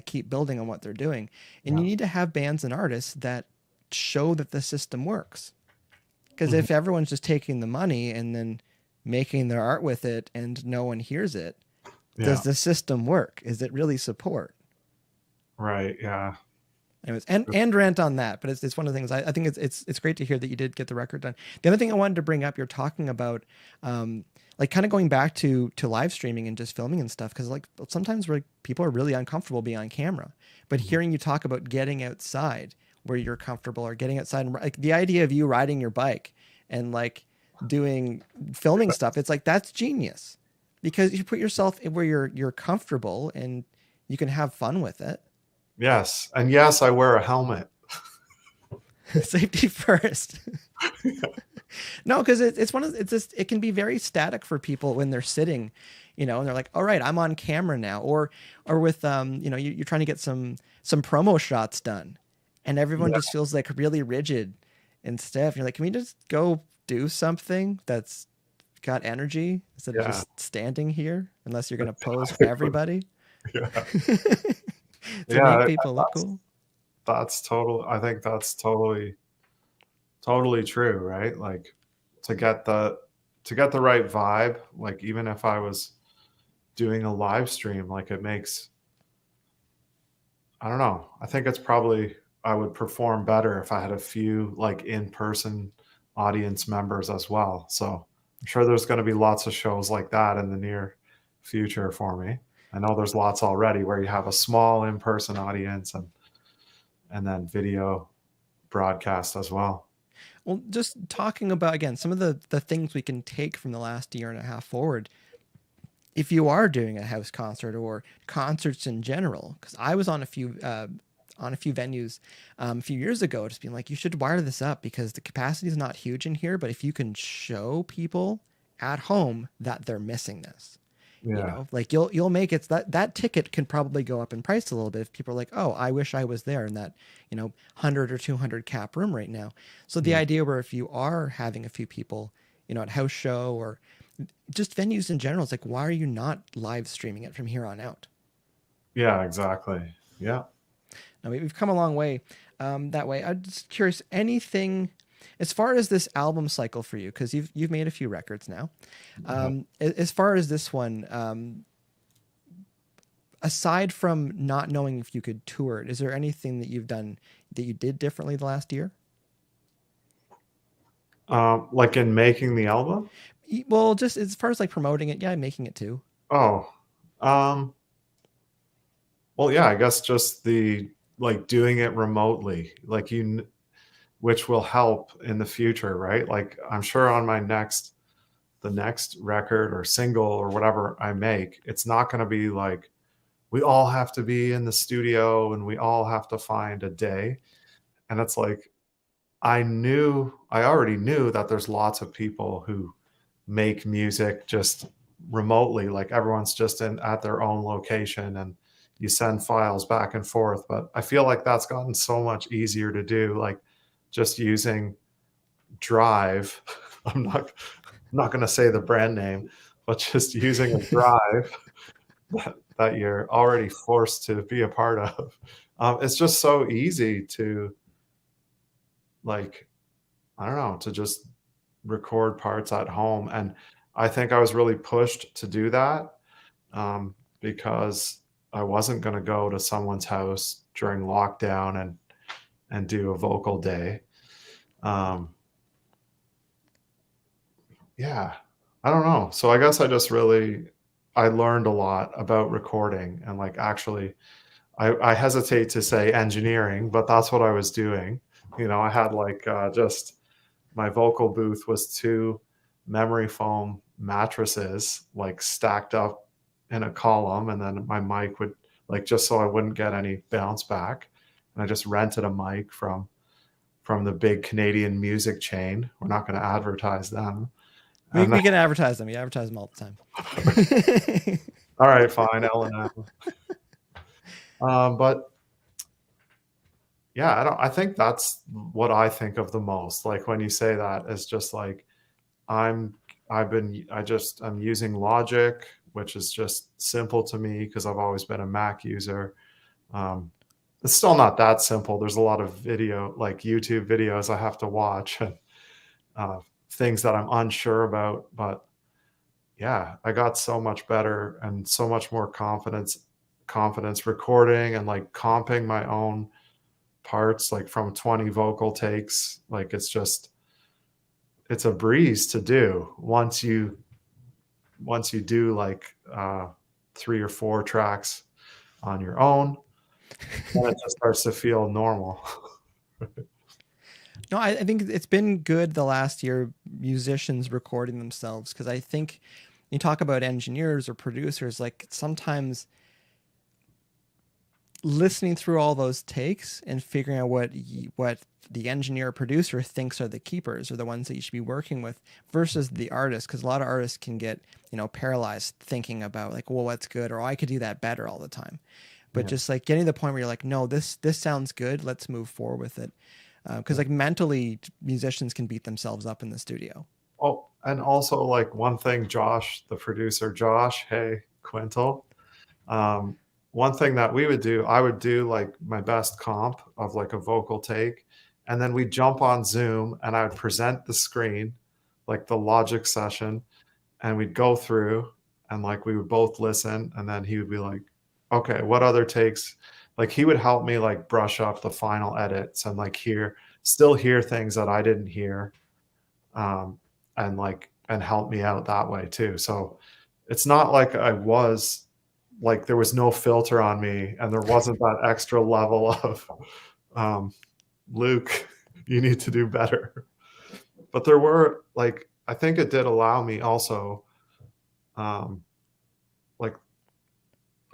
keep building on what they're doing. And you need to have bands and artists that show that the system works. Because if everyone's just taking the money and then making their art with it and no one hears it, does the system work? Is it really support? Right. Yeah. Anyways, and rant on that, but it's one of the things I think it's great to hear that you did get the record done. The other thing I wanted to bring up, you're talking about like kind of going back to live streaming and just filming and stuff, because like sometimes people are really uncomfortable being on camera, but hearing you talk about getting outside where you're comfortable or getting outside and like the idea of you riding your bike and like filming stuff, it's like that's genius because you put yourself where you're comfortable and you can have fun with it. Yes, and yes, I wear a helmet. Safety first. No, because it can be very static for people when they're sitting, you know, and they're like, all right, I'm on camera now, or with you know, you're trying to get some promo shots done, and everyone just feels like really rigid and stiff. You're like, can we just go do something that's got energy instead of just standing here, unless you're going to pose for everybody. Make people look cool. That's I think that's totally true, right? Like to get the right vibe, like even if I was doing a live stream, like it makes, I don't know, I think it's probably, I would perform better if I had a few like in-person audience members as well. So I'm sure there's going to be lots of shows like that in the near future for me. I know there's lots already where you have a small in-person audience and then video broadcast as well. Well, just talking about, again, some of the things we can take from the last year and a half forward, if you are doing a house concert or concerts in general, because I was on a few venues a few years ago, just being like, you should wire this up because the capacity is not huge in here, but if you can show people at home that they're missing this, you know, like you'll make it that ticket can probably go up in price a little bit if people are like, oh, I wish I was there in that, you know, 100 or 200 cap room right now. So the idea where if you are having a few people, you know, at house show or just venues in general, it's like, why are you not live streaming it from here on out? Yeah, exactly. Yeah. Now we've come a long way that way. I'm just curious, anything as far as this album cycle for you, because you've made a few records now. As far as this one, aside from not knowing if you could tour it, is there anything that you've done that you did differently the last year? Like in making the album? Well, just as far as like promoting it, making it too. Oh, well, yeah, I guess just doing it remotely, like which will help in the future, right? Like I'm sure on the next record or single or whatever I make, it's not going to be like we all have to be in the studio and we all have to find a day. And it's like, I already knew that there's lots of people who make music just remotely, like everyone's just at their own location and you send files back and forth. But I feel like that's gotten so much easier to do, like just using Drive. I'm not going to say the brand name, but just using a Drive that you're already forced to be a part of. It's just so easy to, like, I don't know, to just record parts at home. And I think I was really pushed to do that, because I wasn't going to go to someone's house during lockdown and do a vocal day. Yeah, I don't know. So I guess I learned a lot about recording, and like actually I hesitate to say engineering, but that's what I was doing. I had like just my vocal booth was two memory foam mattresses like stacked up in a column, and then my mic would, like, just so I wouldn't get any bounce back. And I just rented a mic from the big Canadian music chain. We're not going to advertise them. We can advertise them. You advertise them all the time. All right, fine, L&M. But yeah, I think that's what I think of the most. Like when you say that, it's just like I'm using Logic, which is just simple to me because I've always been a Mac user. It's still not that simple. There's a lot of video, like YouTube videos I have to watch, and things that I'm unsure about. But yeah, I got so much better and so much more confidence recording and like comping my own parts, like from 20 vocal takes. Like it's a breeze to do once you do like 3 or 4 tracks on your own. Then it just starts to feel normal. No, I think it's been good the last year, musicians recording themselves, because I think you talk about engineers or producers, like sometimes listening through all those takes and figuring out what the engineer or producer thinks are the keepers or the ones that you should be working with versus the artist, because a lot of artists can get paralyzed thinking about like, well, what's good, or I could do that better all the time. But just like getting to the point where you're like, no, this sounds good, let's move forward with it. Because like mentally, musicians can beat themselves up in the studio. Oh, and also like one thing, Josh, the producer, hey, Quintal. One thing that I would do like my best comp of like a vocal take, and then we'd jump on Zoom and I would present the screen, like the Logic session, and we'd go through and like we would both listen, and then he would be like, okay, what other takes? Like he would help me like brush up the final edits and like still hear things that I didn't hear, and help me out that way too. So it's not like there was no filter on me and there wasn't that extra level of Luke, you need to do better. But there were like, I think it did allow me also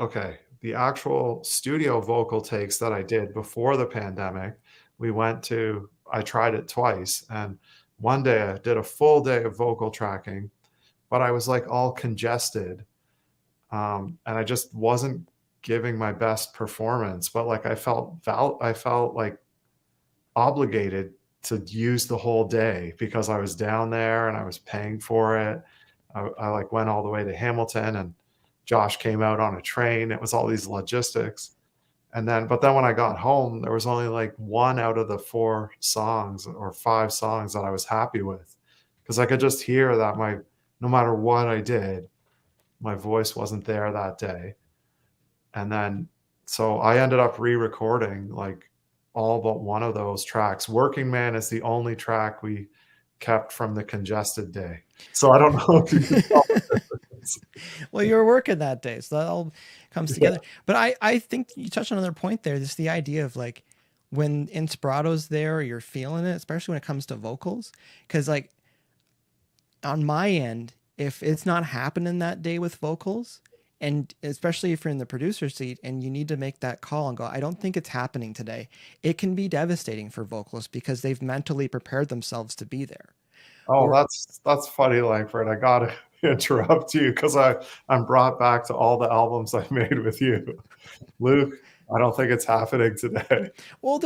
okay, the actual studio vocal takes that I did before the pandemic, I tried it twice. And one day I did a full day of vocal tracking, but I was like all congested. And I just wasn't giving my best performance, but like I felt like obligated to use the whole day because I was down there and I was paying for it. I like went all the way to Hamilton, and Josh came out on a train. It was all these logistics. But then when I got home, there was only like 1 out of the 4 songs or 5 songs that I was happy with, because I could just hear that no matter what I did, my voice wasn't there that day. And then, so I ended up re-recording like all but one of those tracks. Working Man is the only track we kept from the congested day. So I don't know if you can tell the difference. Well, you were working that day, so that all comes together. But I think you touched on another point there. Just the idea of like when Inspirato's there, you're feeling it, especially when it comes to vocals. Because like on my end, if it's not happening that day with vocals, and especially if you're in the producer seat and you need to make that call and go, I don't think it's happening today, it can be devastating for vocalists because they've mentally prepared themselves to be there. Oh, that's funny, Langford. I gotta interrupt you because I'm brought back to all the albums I made with you. Luke, I don't think it's happening today. Well,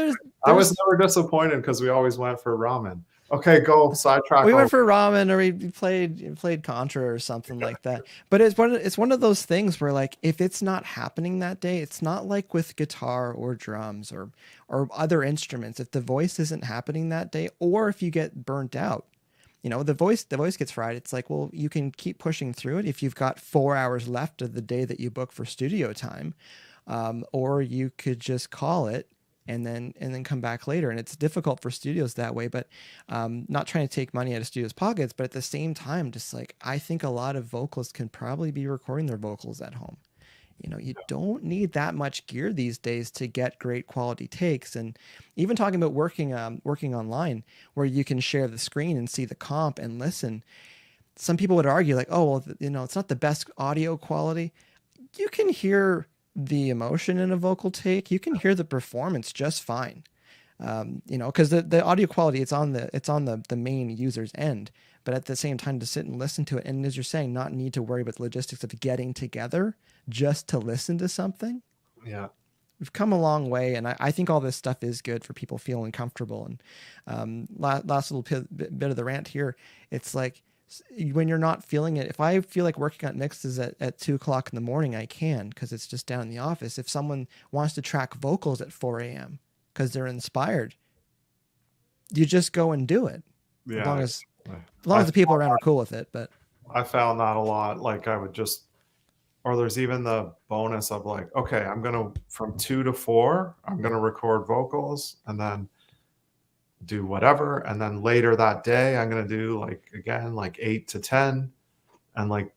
I was never disappointed because we always went for ramen. Okay, go sidetrack. We went for ramen, or we played Contra or something like that. But it's one of those things where, like, if it's not happening that day, it's not like with guitar or drums or other instruments. If the voice isn't happening that day, or if you get burnt out, the voice gets fried. It's like, well, you can keep pushing through it if you've got 4 hours left of the day that you book for studio time, or you could just call it and then come back later. And it's difficult for studios that way, but not trying to take money out of studios' pockets, but at the same time, just like, I think a lot of vocalists can probably be recording their vocals at home. You don't need that much gear these days to get great quality takes. And even talking about working online, where you can share the screen and see the comp and listen. Some people would argue like, oh, well, it's not the best audio quality. You can hear the emotion in a vocal take. You can hear the performance just fine. Because the audio quality, it's on the main user's end, but at the same time, to sit and listen to it, and as you're saying, not need to worry about the logistics of getting together just to listen to something. Yeah, We've come a long way, and I think all this stuff is good for people feeling comfortable. And last little bit of the rant here, it's like, when you're not feeling it, if I feel like working on mixes at 2 o'clock in the morning, I can, because it's just down in the office. If someone wants to track vocals at 4 a.m. because they're inspired, you just go and do it. yeah. As long as the people around are cool with it. But I found that a lot. Like, I would just, or there's even the bonus of like, okay, I'm gonna, from 2 to 4, I'm gonna record vocals and then do whatever, and then later that day I'm gonna do like, again, like 8 to 10, and like,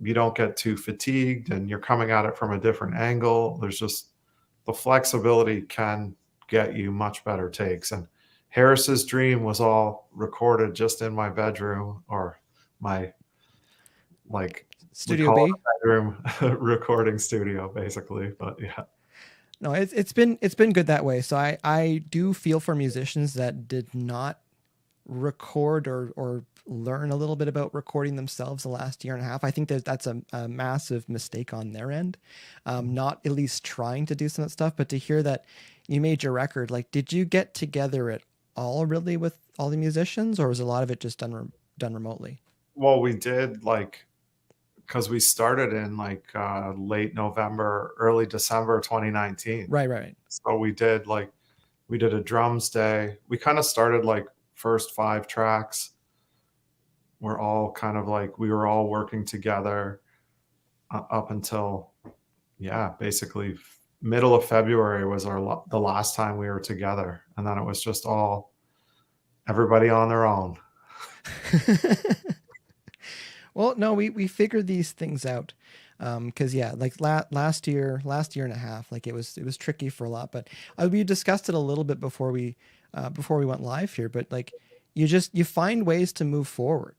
you don't get too fatigued and you're coming at it from a different angle. There's just, the flexibility can get you much better takes. And Harris's dream was all recorded just in my bedroom, or my, like, Studio B, bedroom recording studio, basically. But yeah, no, it's been good that way. So I do feel for musicians that did not record or learn a little bit about recording themselves the last year and a half. I think that's a massive mistake on their end. Not at least trying to do some of that stuff, but to hear that you made your record, like, did you get together at all really with all the musicians, or was a lot of it just done remotely? well, we did, like, because we started in like late November, early December 2019. Right. So we did a drums day. We kind of started like first 5 tracks. We're all kind of like, we were all working together up until, yeah, basically middle of February was the last time we were together. And then it was just all, everybody on their own. Well, no, we figured these things out. Cause yeah, like last year and a half, like it was tricky for a lot, but we discussed it a little bit before we went live here, but like, you find ways to move forward.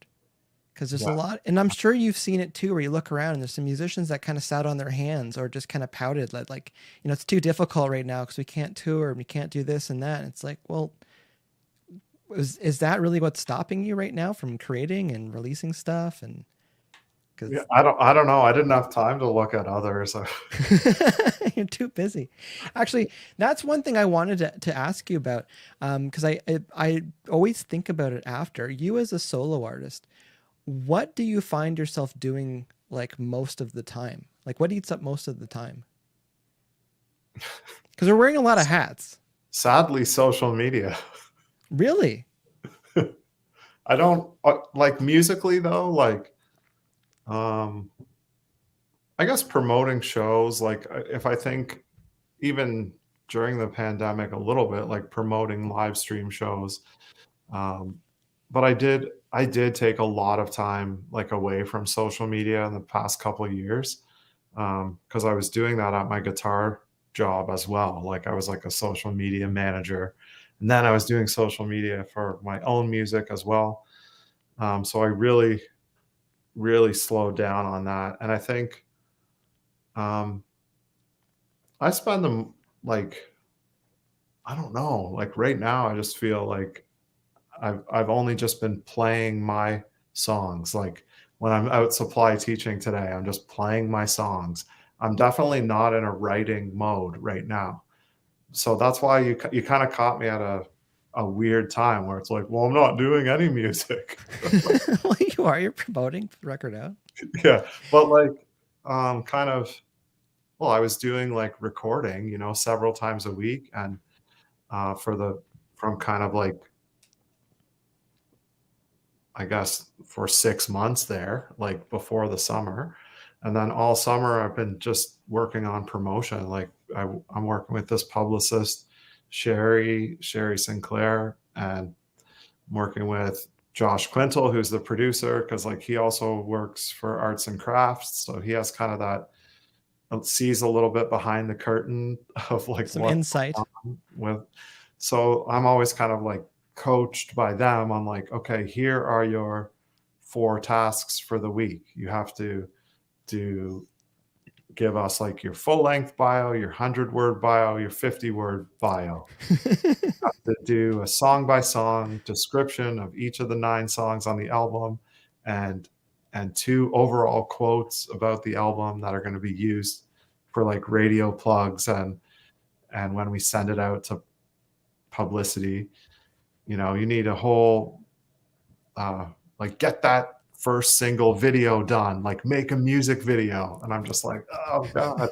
Cause there's a lot, and I'm sure you've seen it too, where you look around and there's some musicians that kind of sat on their hands or just kind of pouted like, it's too difficult right now, cause we can't tour and we can't do this and that. And it's like, well, is that really what's stopping you right now from creating and releasing stuff? And yeah, I don't know. I didn't have time to look at others. You're too busy. Actually, that's one thing I wanted to ask you about. Cause I always think about it after. You as a solo artist, what do you find yourself doing like most of the time? Like, what eats up most of the time? Cause we're wearing a lot of hats. Sadly, social media. Really? I don't like musically though, like, I guess promoting shows, like, if I think even during the pandemic a little bit, like promoting live stream shows. But I did take a lot of time like away from social media in the past couple of years, because I was doing that at my guitar job as well. Like, I was like a social media manager, and then I was doing social media for my own music as well. So I really, really slowed down on that. And I think I spend them, like, I don't know, like right now I just feel like I've only just been playing my songs. Like, when I'm out supply teaching today, I'm just playing my songs. I'm definitely not in a writing mode right now. So that's why you kind of caught me at a a weird time where it's like, well, I'm not doing any music. Well, you are. You're promoting the record out. Yeah, but like, kind of. Well, I was doing like recording, several times a week, and from kind of like, I guess, for 6 months there, like before the summer. And then all summer, I've been just working on promotion. Like I'm working with this publicist, Sherry Sinclair, and I'm working with Josh Quintel, who's the producer, because like he also works for arts and crafts. So he has kind of that, sees a little bit behind the curtain of like Some what's insight. going on with. So I'm always kind of like coached by them on like, okay, here are your 4 tasks for the week. You have to give us like your full length bio, your 100-word bio, your 50-word bio. You have to do a song by song description of each of the 9 songs on the album, and 2 overall quotes about the album that are going to be used for like radio plugs and when we send it out to publicity. You need a whole like get that first single video done, like make a music video. And I'm just like, oh God.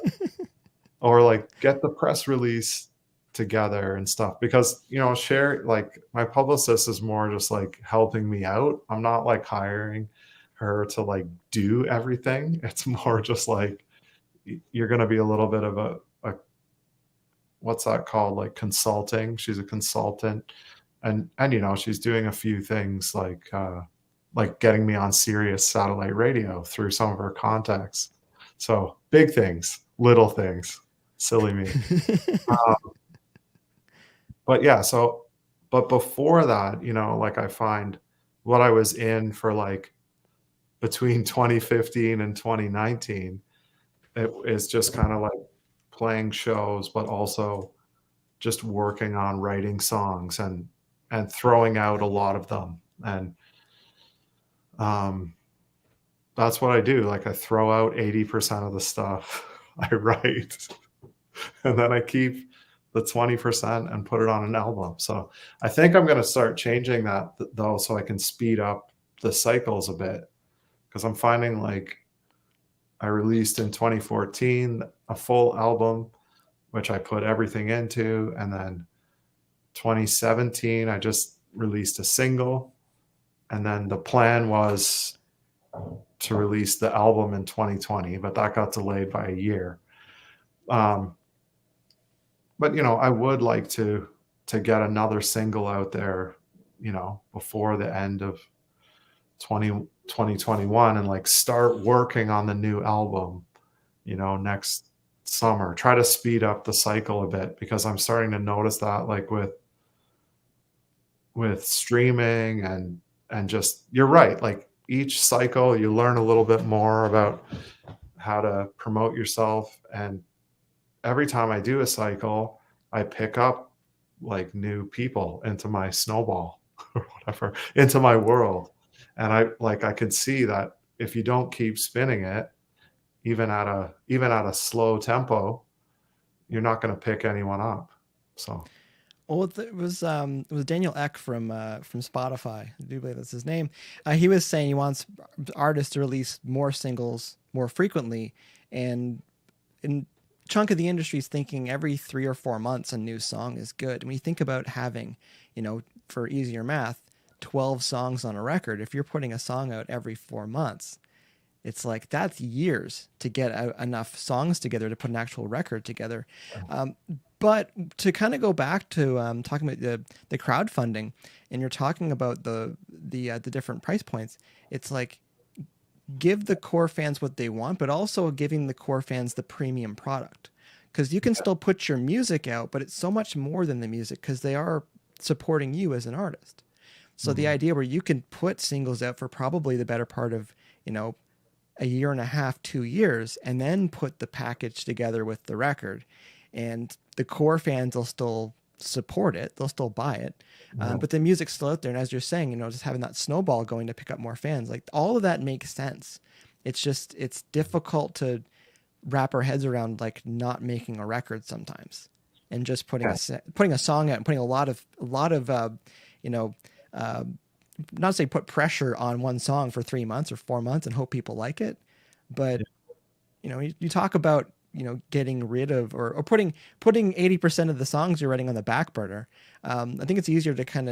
Or like get the press release together and stuff, because share, like my publicist is more just like helping me out. I'm not like hiring her to like do everything. It's more just like, you're going to be a little bit of a what's that called, like consulting. She's a consultant, and she's doing a few things like getting me on Sirius satellite radio through some of her contacts. So big things, little things, silly me. But yeah, but before that, like I find what I was in for like between 2015 and 2019, it is just kind of like playing shows, but also just working on writing songs and throwing out a lot of them. And that's what I do. Like I throw out 80% of the stuff I write, and then I keep the 20% and put it on an album. So I think I'm going to start changing that though, so I can speed up the cycles a bit, because I'm finding like I released in 2014 a full album, which I put everything into. And then 2017, I just released a single. And then the plan was to release the album in 2020, but that got delayed by a year. But, I would like to get another single out there, before the end of 2021, and like start working on the new album, next summer. Try to speed up the cycle a bit, because I'm starting to notice that like with streaming and just, you're right, like each cycle you learn a little bit more about how to promote yourself, and every time I do a cycle I pick up like new people into my snowball or whatever, into my world. And I could see that if you don't keep spinning it, even at a slow tempo, you're not going to pick anyone up. So, well, it was Daniel Ek from Spotify. I do believe that's his name. He was saying he wants artists to release more singles more frequently, and in chunk of the industry is thinking every 3 or 4 months a new song is good. And when you think about having, for easier math, 12 songs on a record, if you're putting a song out every 4 months, it's like that's years to get enough songs together to put an actual record together. But to kind of go back to talking about the crowdfunding, and you're talking about the different price points, it's like give the core fans what they want, but also giving the core fans the premium product, because you can still put your music out, but it's so much more than the music, because they are supporting you as an artist. So the idea where you can put singles out for probably the better part of, a year and a half, 2 years, and then put the package together with the record, and the core fans will still support it. They'll still buy it. But the music's still out there. And as you're saying, just having that snowball going to pick up more fans, like all of that makes sense. It's just, it's difficult to wrap our heads around, like not making a record sometimes. and just putting Yeah. putting a song out and putting a lot of you know, not to say put pressure on one song for 3 months or 4 months and hope people like it, but you know, you talk about, you know, getting rid of or putting 80% of the songs you're writing on the back burner. I think it's easier to kind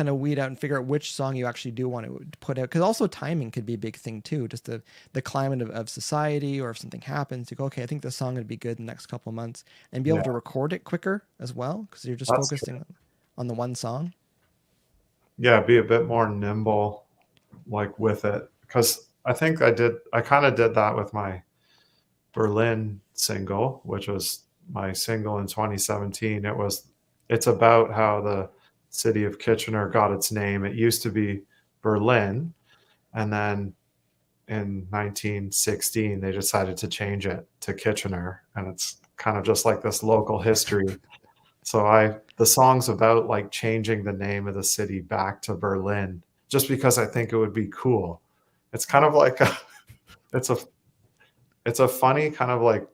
of weed out and figure out which song you actually do want to put out, because also timing could be a big thing too. Just the climate of society, or if something happens, you go, okay, I think this song would be good in the next couple of months, and be able to record it quicker as well, because you're just focusing on the one song. Yeah, be a bit more nimble, like with it, because I think I kind of did that with my Berlin single, which was my single in 2017. It's about how the city of Kitchener got its name. It used to be Berlin, and then in 1916 they decided to change it to Kitchener, and it's kind of just like this local history. So the song's about like changing the name of the city back to Berlin, just because I think it would be cool. It's kind of like it's a funny kind of like,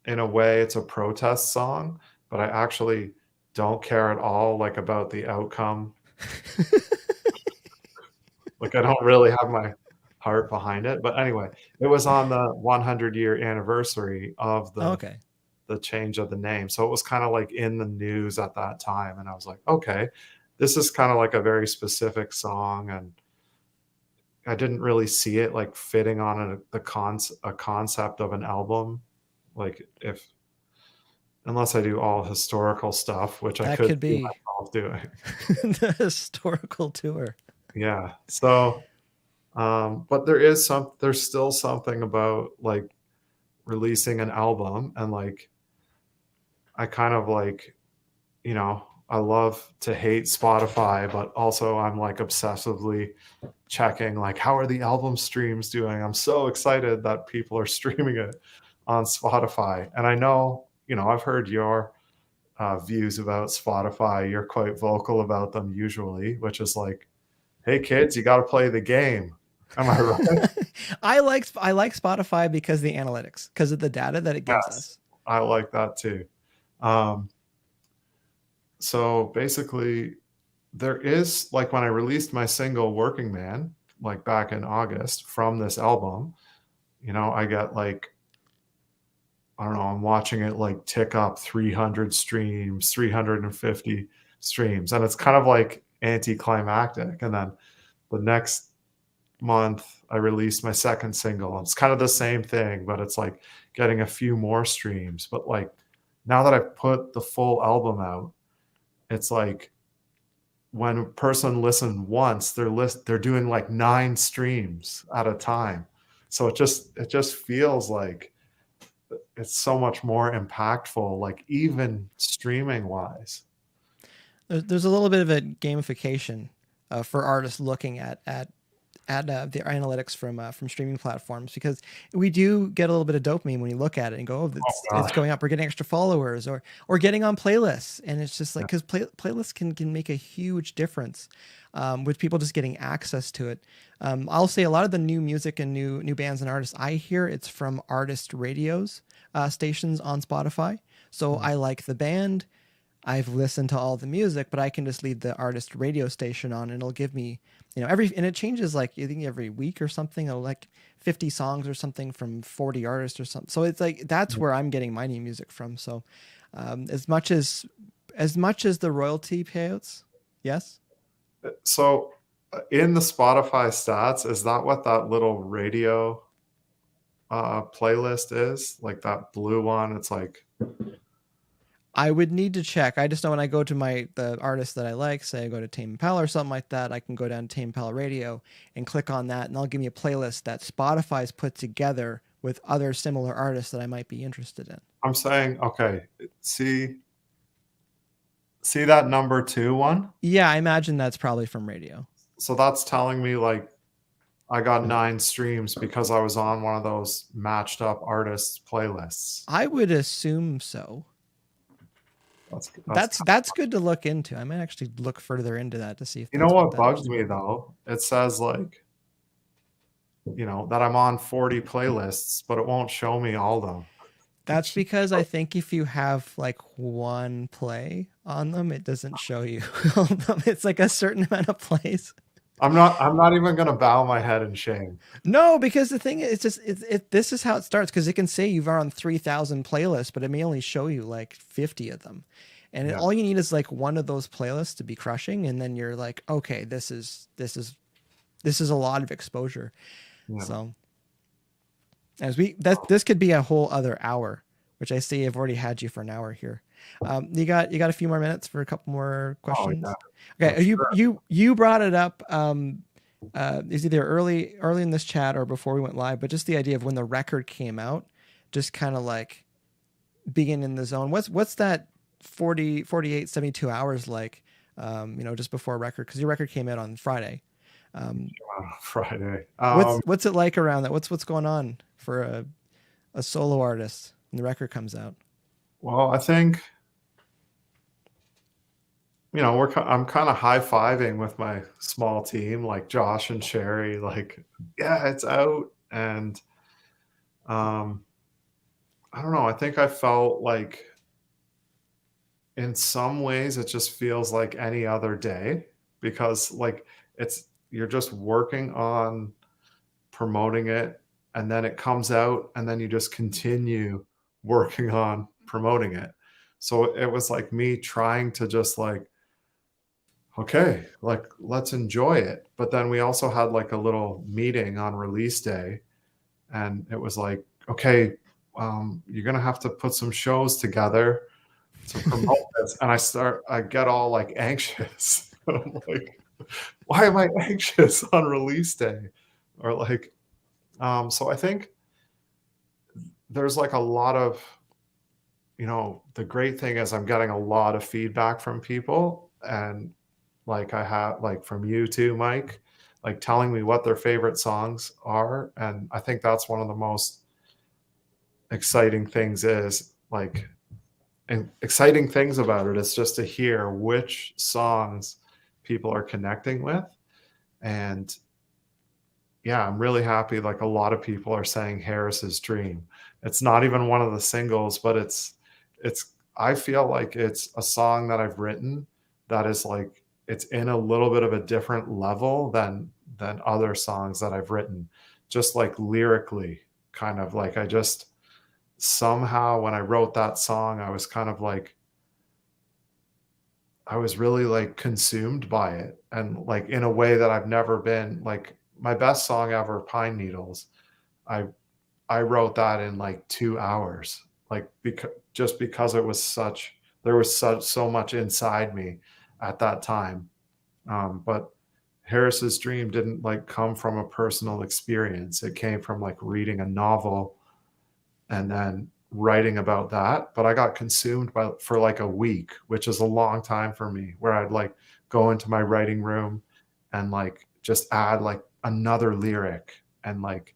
in a way it's a protest song, but I actually don't care at all like about the outcome. Like I don't really have my heart behind it. But anyway, it was on the 100-year anniversary of the change of the name. So it was kind of like in the news at that time. And I was like, okay, this is kind of like a very specific song. And I didn't really see it like fitting on a concept of an album. Like unless I do all historical stuff, which I could be myself doing. The historical tour. Yeah. So, but there's still something about like releasing an album, and like, I kind of like, you know, I love to hate Spotify, but also I'm like obsessively checking like, how are the album streams doing? I'm so excited that people are streaming it on Spotify. And I know, you know, I've heard your views about Spotify. You're quite vocal about them usually, which is like, hey kids, you got to play the game. Am I right? I like Spotify because of the analytics, because of the data that it gives us. I like that too. So basically, there is like, when I released my single Working Man, like back in August, from this album, you know, I got like, I don't know, I'm watching it like tick up 300 streams, 350 streams. And it's kind of like anticlimactic. And then the next month I released my second single. It's kind of the same thing, but it's like getting a few more streams. But like, now that I've put the full album out, it's like when a person listens once, they're doing like 9 streams at a time. So it just feels like it's so much more impactful, like even streaming wise. There's a little bit of a gamification for artists looking at the analytics from streaming platforms, because we do get a little bit of dopamine when you look at it and go, oh, it's going up, we're getting extra followers, or getting on playlists. And it's just like, because playlists can make a huge difference with people just getting access to it. I'll say a lot of the new music and new bands and artists I hear, it's from artist radios stations on Spotify. So I like the band, I've listened to all the music, but I can just leave the artist radio station on, and it'll give me, you know, and it changes like, I think every week or something, it'll like 50 songs or something from 40 artists or something. So it's like, that's where I'm getting my new music from. So as much as the royalty payouts, yes. So in the Spotify stats, is that what that little radio playlist is? Like that blue one? It's like, I would need to check. I just know when I go to the artist that I like, say I go to Tame Impala or something like that, I can go down to Tame Impala Radio and click on that, and they'll give me a playlist that Spotify's put together with other similar artists that I might be interested in. I'm saying, okay, see that number 2 one? Yeah, I imagine that's probably from radio. So that's telling me like I got 9 streams because I was on one of those matched up artists playlists. I would assume so. That's good to look into. I might actually look further into that to see if, you know what bugs me though? It says like, you know, that I'm on 40 playlists, but it won't show me all of them. That's because I think if you have like one play on them, it doesn't show you all of them. It's like a certain amount of plays. I'm not even gonna bow my head in shame. No, because the thing is, this is how it starts, because it can say you've on 3,000 playlists, but it may only show you like 50 of them. And Yeah. all you need is like one of those playlists to be crushing, and then you're like, okay, this is a lot of exposure. Yeah. So this could be a whole other hour, which I see I've already had you for an hour here. You got a few more minutes for a couple more questions. Oh, yeah. Okay, sure. you brought it up. Is either early in this chat or before we went live, but just the idea of when the record came out, just kind of like being in the zone. What's that 40, 48, 72 hours like? Just before a record, because your record came out on Friday. Friday. What's it like around that? What's going on for a solo artist when the record comes out? Well, I think, I'm kind of high-fiving with my small team, like Josh and Sherry, like, yeah, it's out. And I don't know. I think I felt like in some ways it just feels like any other day, because like you're just working on promoting it, and then it comes out, and then you just continue working on promoting it. So it was like me trying to just like, okay, like let's enjoy it. But then we also had like a little meeting on release day, and it was like, okay, you're gonna have to put some shows together to promote this. And I get all like anxious. I'm like, why am I anxious on release day? Or like, so I think there's like a lot of, the great thing is I'm getting a lot of feedback from people, and like I have like from you too, Mike, like telling me what their favorite songs are. And I think that's one of the most exciting things exciting things about it is just to hear which songs people are connecting with. And yeah, I'm really happy. Like a lot of people are saying Harris's Dream. It's not even one of the singles, but I feel like it's a song that I've written that is like, it's in a little bit of a different level than other songs that I've written, just like lyrically, kind of like I just somehow when I wrote that song, I was kind of like, I was really like consumed by it, and like in a way that I've never been. Like my best song ever, Pine Needles, I wrote that in like 2 hours, like because there was so much inside me at that time. But Harris's Dream didn't like come from a personal experience. It came from like reading a novel and then writing about that. But I got consumed for like a week, which is a long time for me, where I'd like go into my writing room and like just add like another lyric, and like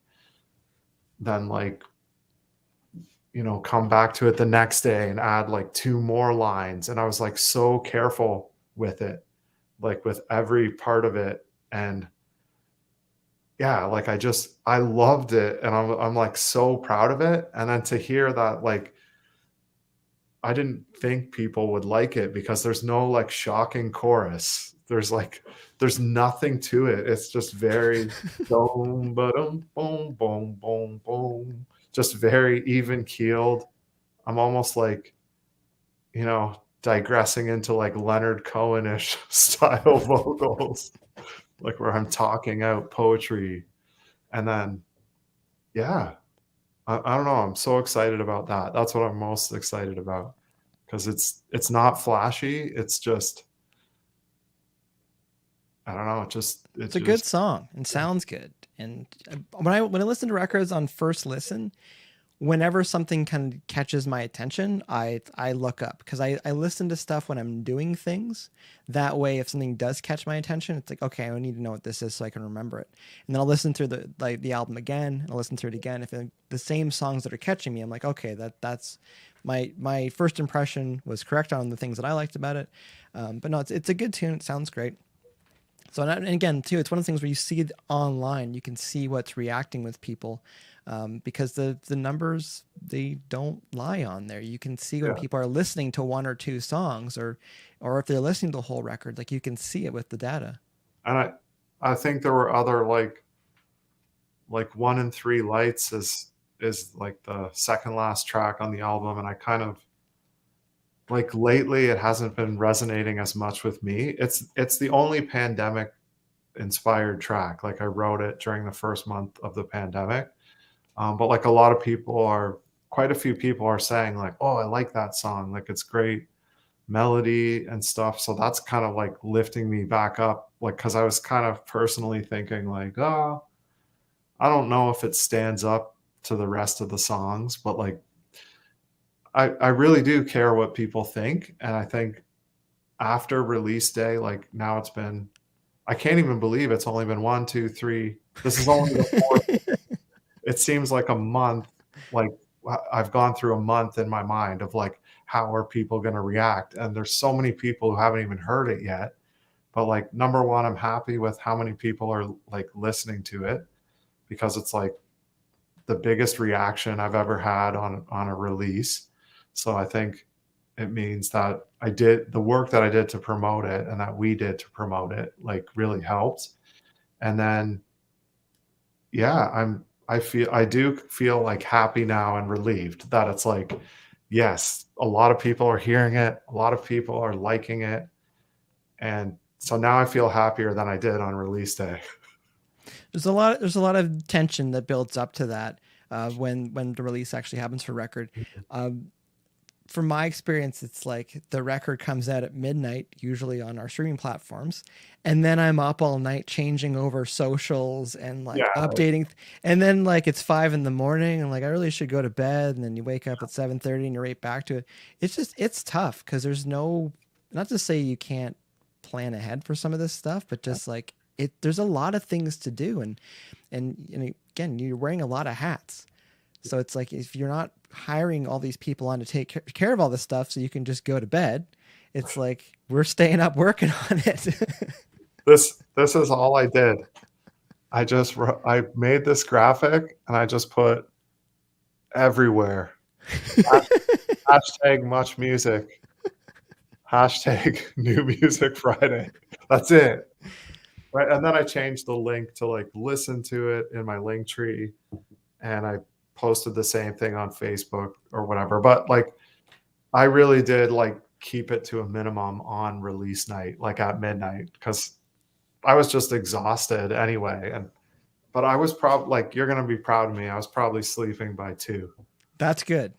then like come back to it the next day and add like 2 more lines. And I was like so careful with it, like with every part of it. And yeah, like I loved it, and I'm like so proud of it. And then to hear that, like I didn't think people would like it because there's no like shocking chorus. There's nothing to it. It's just very boom, boom, boom, boom, boom, boom, just very even keeled. I'm almost like, digressing into like Leonard Cohen-ish style vocals, like where I'm talking out poetry. And then, yeah, I don't know. I'm so excited about that. That's what I'm most excited about, because it's not flashy. It's just, I don't know. It's a good song and sounds good. And when I listen to records on first listen, whenever something kind of catches my attention, I look up, because I listen to stuff when I'm doing things. That way, if something does catch my attention, it's like, okay, I need to know what this is so I can remember it. And then I'll listen through the album again, and I'll listen through it again. If the same songs that are catching me, I'm like, okay, that's my first impression was correct on the things that I liked about it. But no, it's a good tune. It sounds great. So, and again, too, it's one of the things where you see it online, you can see what's reacting with people, because the numbers, they don't lie on there. You can see when Yeah. people are listening to one or two songs, or if they're listening to the whole record, like you can see it with the data. And I think there were other like 1 in 3 Lights is like the second last track on the album, and I kind of like lately it hasn't been resonating as much with me. It's the only pandemic inspired track. Like I wrote it during the first month of the pandemic. But like a lot of people are, quite a few people are saying like, oh, I like that song. Like it's great melody and stuff. So that's kind of like lifting me back up. Like, cause I was kind of personally thinking like, oh, I don't know if it stands up to the rest of the songs, but like, I really do care what people think. And I think after release day, like now it's been, I can't even believe it's only been 1, 2, 3. This is only the fourth. It seems like a month, like I've gone through a month in my mind of like, how are people going to react? And there's so many people who haven't even heard it yet. But like, number one, I'm happy with how many people are like listening to it, because it's like the biggest reaction I've ever had on a release. So I think it means that I did the work that I did to promote it and that we did to promote it, like really helped. And then, yeah, I do feel like happy now and relieved that it's like, yes, a lot of people are hearing it, a lot of people are liking it. And so now I feel happier than I did on release day. There's a lot of tension that builds up to that, when the release actually happens for record. From my experience, it's like the record comes out at midnight, usually on our streaming platforms, and then I'm up all night changing over socials and like Yeah. updating, and then like it's 5 in the morning, and like I really should go to bed, and then you wake up at 7:30 and you're right back to it. It's tough because there's no, not to say you can't plan ahead for some of this stuff, but just like there's a lot of things to do, and again, you're wearing a lot of hats. So it's like if you're not hiring all these people on to take care of all this stuff so you can just go to bed, it's like we're staying up working on it. This is all I did. I made this graphic and I just put everywhere. Hashtag much music. Hashtag new music Friday. That's it. Right. And then I changed the link to like listen to it in my link tree. And I posted the same thing on Facebook or whatever. But like I really did like keep it to a minimum on release night, like at midnight, because I was just exhausted anyway. But I was probably like, you're gonna be proud of me. I was probably sleeping by 2. That's good.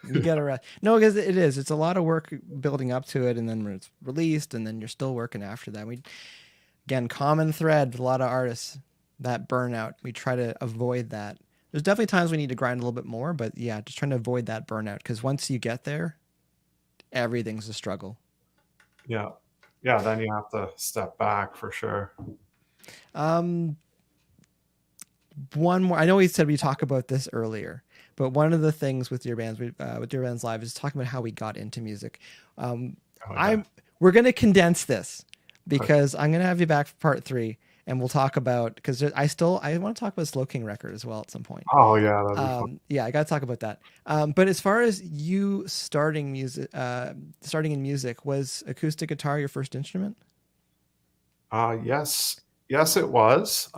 You got to rest. No, because it's a lot of work building up to it, and then when it's released, and then you're still working after that. Again, common thread with a lot of artists, that burnout. We try to avoid that. There's definitely times we need to grind a little bit more, but yeah, just trying to avoid that burnout, because once you get there, everything's a struggle. Yeah. Yeah, then you have to step back for sure. One more. I know we said we talk about this earlier, but one of the things with DearBands, with DearBands Live, is talking about how we got into music. We're going to condense this because I'm going to have you back for part 3, and we'll talk about, because I want to talk about Slow King record as well at some point. Oh yeah, that'd be fun. Yeah, I got to talk about that. But as far as you starting in music, was acoustic guitar your first instrument? Yes, it was.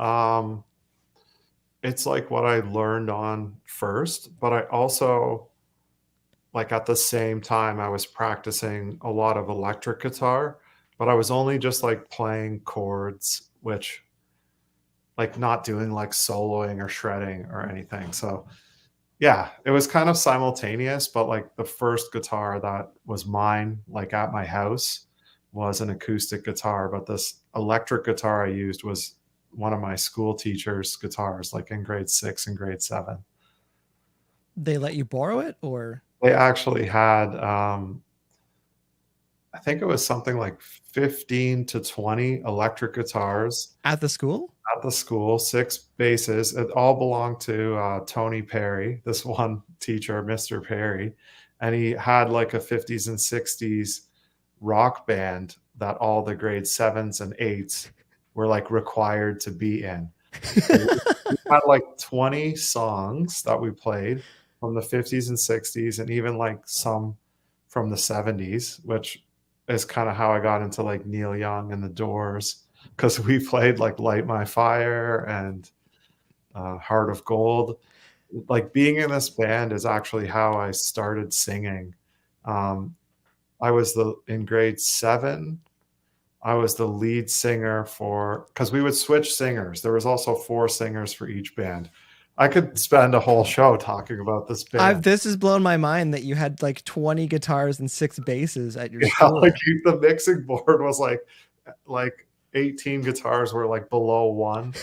It's like what I learned on first, but I also, like at the same time, I was practicing a lot of electric guitar, but I was only just like playing chords, which like not doing like soloing or shredding or anything. So yeah, it was kind of simultaneous, but like the first guitar that was mine, like at my house, was an acoustic guitar, but this electric guitar I used was one of my school teachers' guitars, like in grade 6 and grade 7. They let you borrow it, or They actually had, I think it was something like 15 to 20 electric guitars at the school? At the school, 6 basses. It all belonged to Tony Perry, this one teacher, Mr. Perry. And he had like a 50s and 60s rock band that all the grade 7s and 8s were like required to be in. We had like 20 songs that we played from the 50s and 60s, and even like some from the 70s, which is kind of how I got into like Neil Young and the Doors, because we played like Light My Fire and Heart of Gold. Like being in this band is actually how I started singing. I was in grade 7. I was the lead singer because we would switch singers. There was also 4 singers for each band. I could spend a whole show talking about this band. This has blown my mind that you had like 20 guitars and 6 basses at your Yeah, school. like the mixing board was like 18 guitars were like below 1.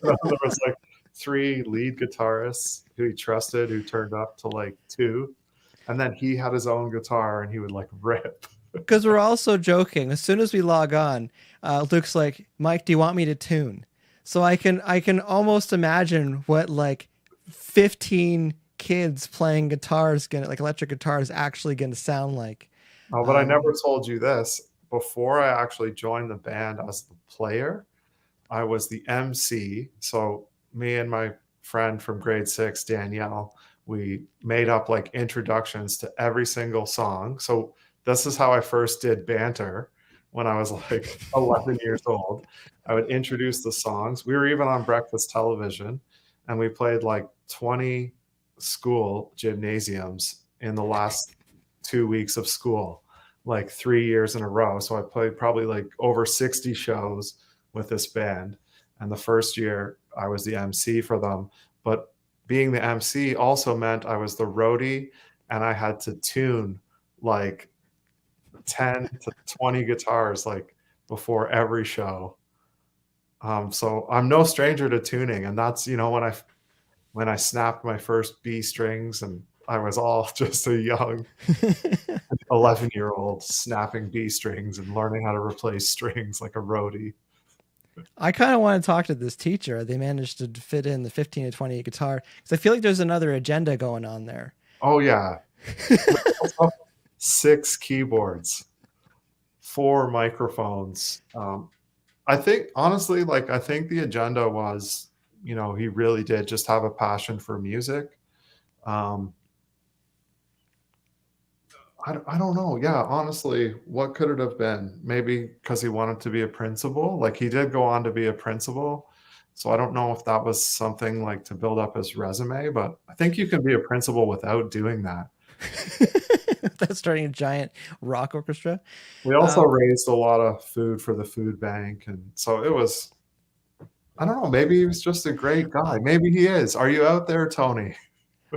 There was like 3 lead guitarists who he trusted who turned up to like 2. And then he had his own guitar and he would like rip. Because we're also joking. As soon as we log on, Luke's like, Mike, do you want me to tune? So I can almost imagine what like 15 kids playing guitars, like electric guitars, actually going to sound like. Oh, but I never told you this. Before I actually joined the band as the player, I was the MC. So me and my friend from grade 6, Danielle, we made up like introductions to every single song. So this is how I first did banter when I was like 11 years old. I would introduce the songs. We were even on breakfast television, and we played like 20 school gymnasiums in the last 2 weeks of school, like 3 years in a row. So I played probably like over 60 shows with this band. And the first year I was the MC for them. But being the MC also meant I was the roadie, and I had to tune like 10 to 20 guitars like before every show. So I'm no stranger to tuning, and that's when I snapped my first B strings, and I was all just a young 11-year-old snapping B strings and learning how to replace strings like a roadie. I kind of want to talk to this teacher. They managed to fit in the 15 to 20 guitar, because I feel like there's another agenda going on there. Oh yeah. 6 keyboards, 4 microphones. I think honestly, I think the agenda was, he really did just have a passion for music. I don't know. Yeah, honestly, what could it have been? Maybe because he wanted to be a principal. Like he did go on to be a principal. So I don't know if that was something like to build up his resume, but I think you can be a principal without doing that. That's starting a giant rock orchestra. We also raised a lot of food for the food bank. And so it was, I don't know, maybe he was just a great guy. Maybe he is. Are you out there, Tony?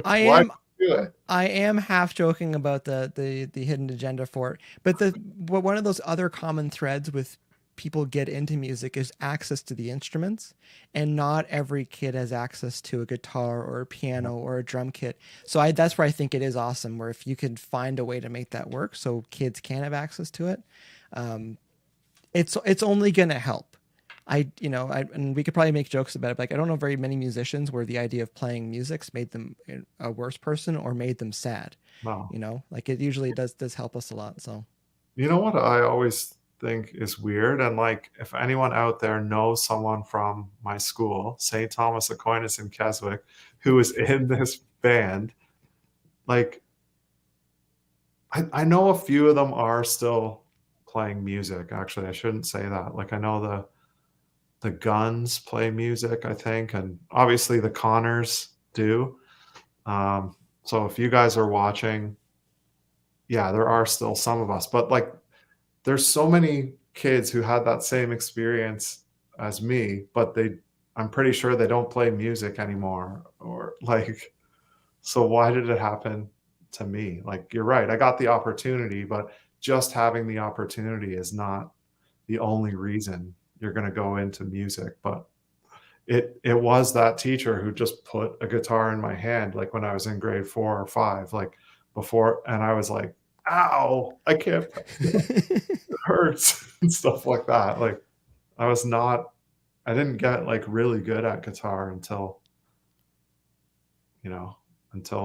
I am half joking about the hidden agenda for it. But one of those other common threads with people get into music is access to the instruments, and not every kid has access to a guitar or a piano or a drum kit. So that's where I think it is awesome, where if you could find a way to make that work so kids can have access to it, it's only going to help. And we could probably make jokes about it. But I don't know very many musicians where the idea of playing music's made them a worse person or made them sad. Wow. It usually does help us a lot. So, you know what I always think is weird, and if anyone out there knows someone from my school, St. Thomas Aquinas in Keswick, who is in this band, I know a few of them are still playing music. Actually, I shouldn't say that. I know the Guns play music, I think, and obviously the Connors do. So if you guys are watching, yeah, there are still some of us, but there's so many kids who had that same experience as me, but I'm pretty sure they don't play music anymore, or so why did it happen to me? You're right. I got the opportunity, but just having the opportunity is not the only reason you're going to go into music. But it was that teacher who just put a guitar in my hand, when I was in grade 4 or 5, before, and I was like, ow, I can't, it hurts and stuff like that. I didn't get really good at guitar until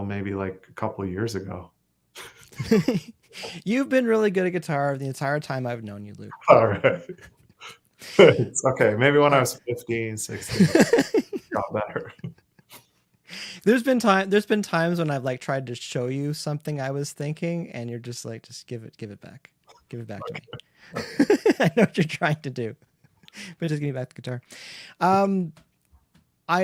maybe a couple of years ago. You've been really good at guitar the entire time I've known you, Luke. All right. It's okay. Maybe when I was 15, 16, got better. There's been times when I've like tried to show you something I was thinking, and you're just like, just give it back. Give it back to me. I know what you're trying to do, but just give me back the guitar.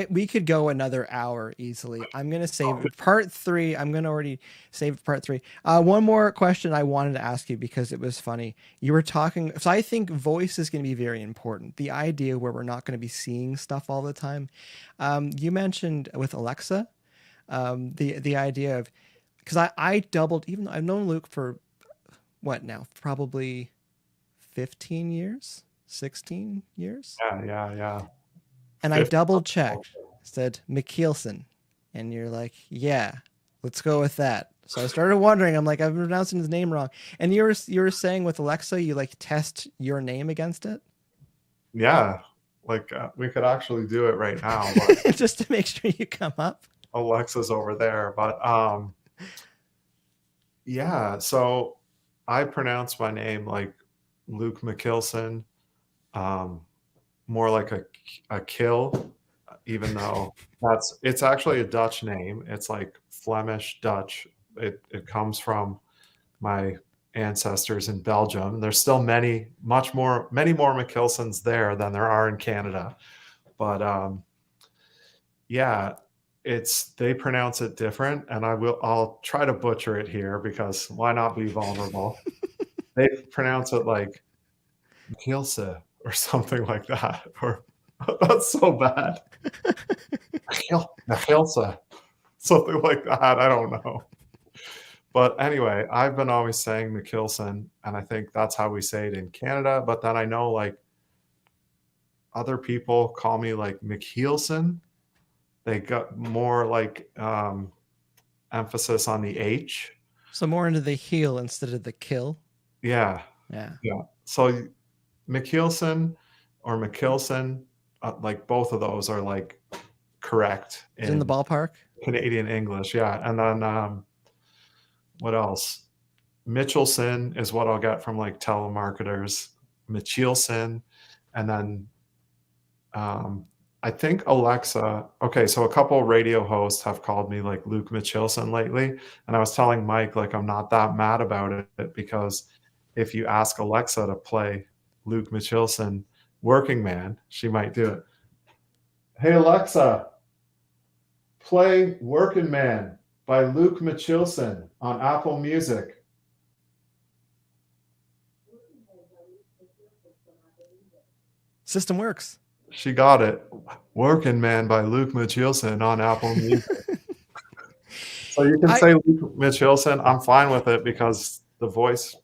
We could go another hour easily. I'm gonna save part 3. I'm gonna already save part 3. One more question I wanted to ask you because it was funny. You were talking, so I think voice is gonna be very important. The idea where we're not gonna be seeing stuff all the time. You mentioned with Alexa, the idea of, because I doubled, even though I've known Luke for what now, probably 15 years, 16 years. Yeah. And I double checked, said Michielsen, and you're like, yeah, let's go with that. So I started wondering, I'm like, I'm pronouncing his name wrong. And you were saying with Alexa, you like test your name against it? Yeah, like we could actually do it right now, but just to make sure you come up. Alexa's over there, but yeah, so I pronounce my name like Luke Michielsen, more like a kill, even though it's actually a Dutch name. It's like Flemish Dutch. It comes from my ancestors in Belgium. There's still many more Michielsens there than there are in Canada. But yeah, they pronounce it different, and I'll try to butcher it here because why not be vulnerable? They pronounce it like Michielse or something like that. Or that's so bad. Michielse, something like that. I don't know. But anyway, I've been always saying Michielsen, and I think that's how we say it in Canada. But then I know like other people call me like Michielsen. They got more like emphasis on the H. So more into the heel instead of the kill. Yeah. So Michielsen or Michielsen, like both of those are like correct in the ballpark. Canadian English, yeah. And then what else? Michielsen is what I'll get from like telemarketers. Michielsen, and then I think Alexa. Okay, so a couple radio hosts have called me like Luke Michielsen lately, and I was telling Mike like I'm not that mad about it because if you ask Alexa to play Luke Michielsen, Working Man, she might do it. Hey Alexa, play Working Man by Luke Michielsen on Apple Music. System works. She got it. Working Man by Luke Michielsen on Apple Music. So you can say Luke Michielsen. I'm fine with it because the voice,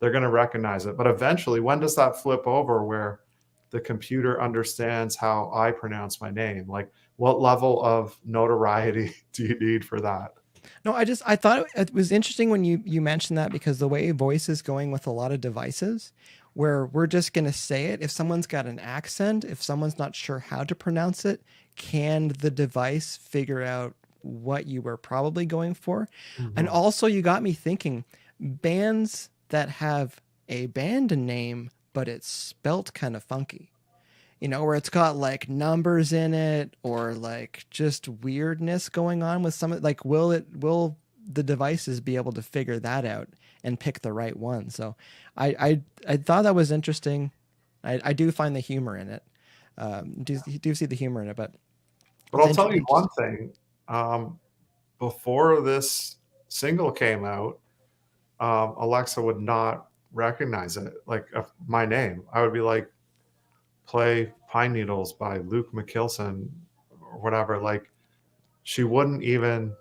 they're going to recognize it. But eventually, when does that flip over where the computer understands how I pronounce my name? Like, what level of notoriety do you need for that? No, I thought it was interesting when you mentioned that, because the way voice is going with a lot of devices, where we're just going to say it. If someone's got an accent, if someone's not sure how to pronounce it, can the device figure out what you were probably going for? Mm-hmm. And also you got me thinking, bands that have a band name, but it's spelt kind of funky, you know, where it's got like numbers in it or like just weirdness going on with some, like, will the devices be able to figure that out and pick the right one? So I thought that was interesting. I do find the humor in it. Do see the humor in it, but I'll tell you one thing. Before this single came out, Alexa would not recognize it. Like my name, I would be like, play Pine Needles by Luke Michielsen or whatever. Like she wouldn't even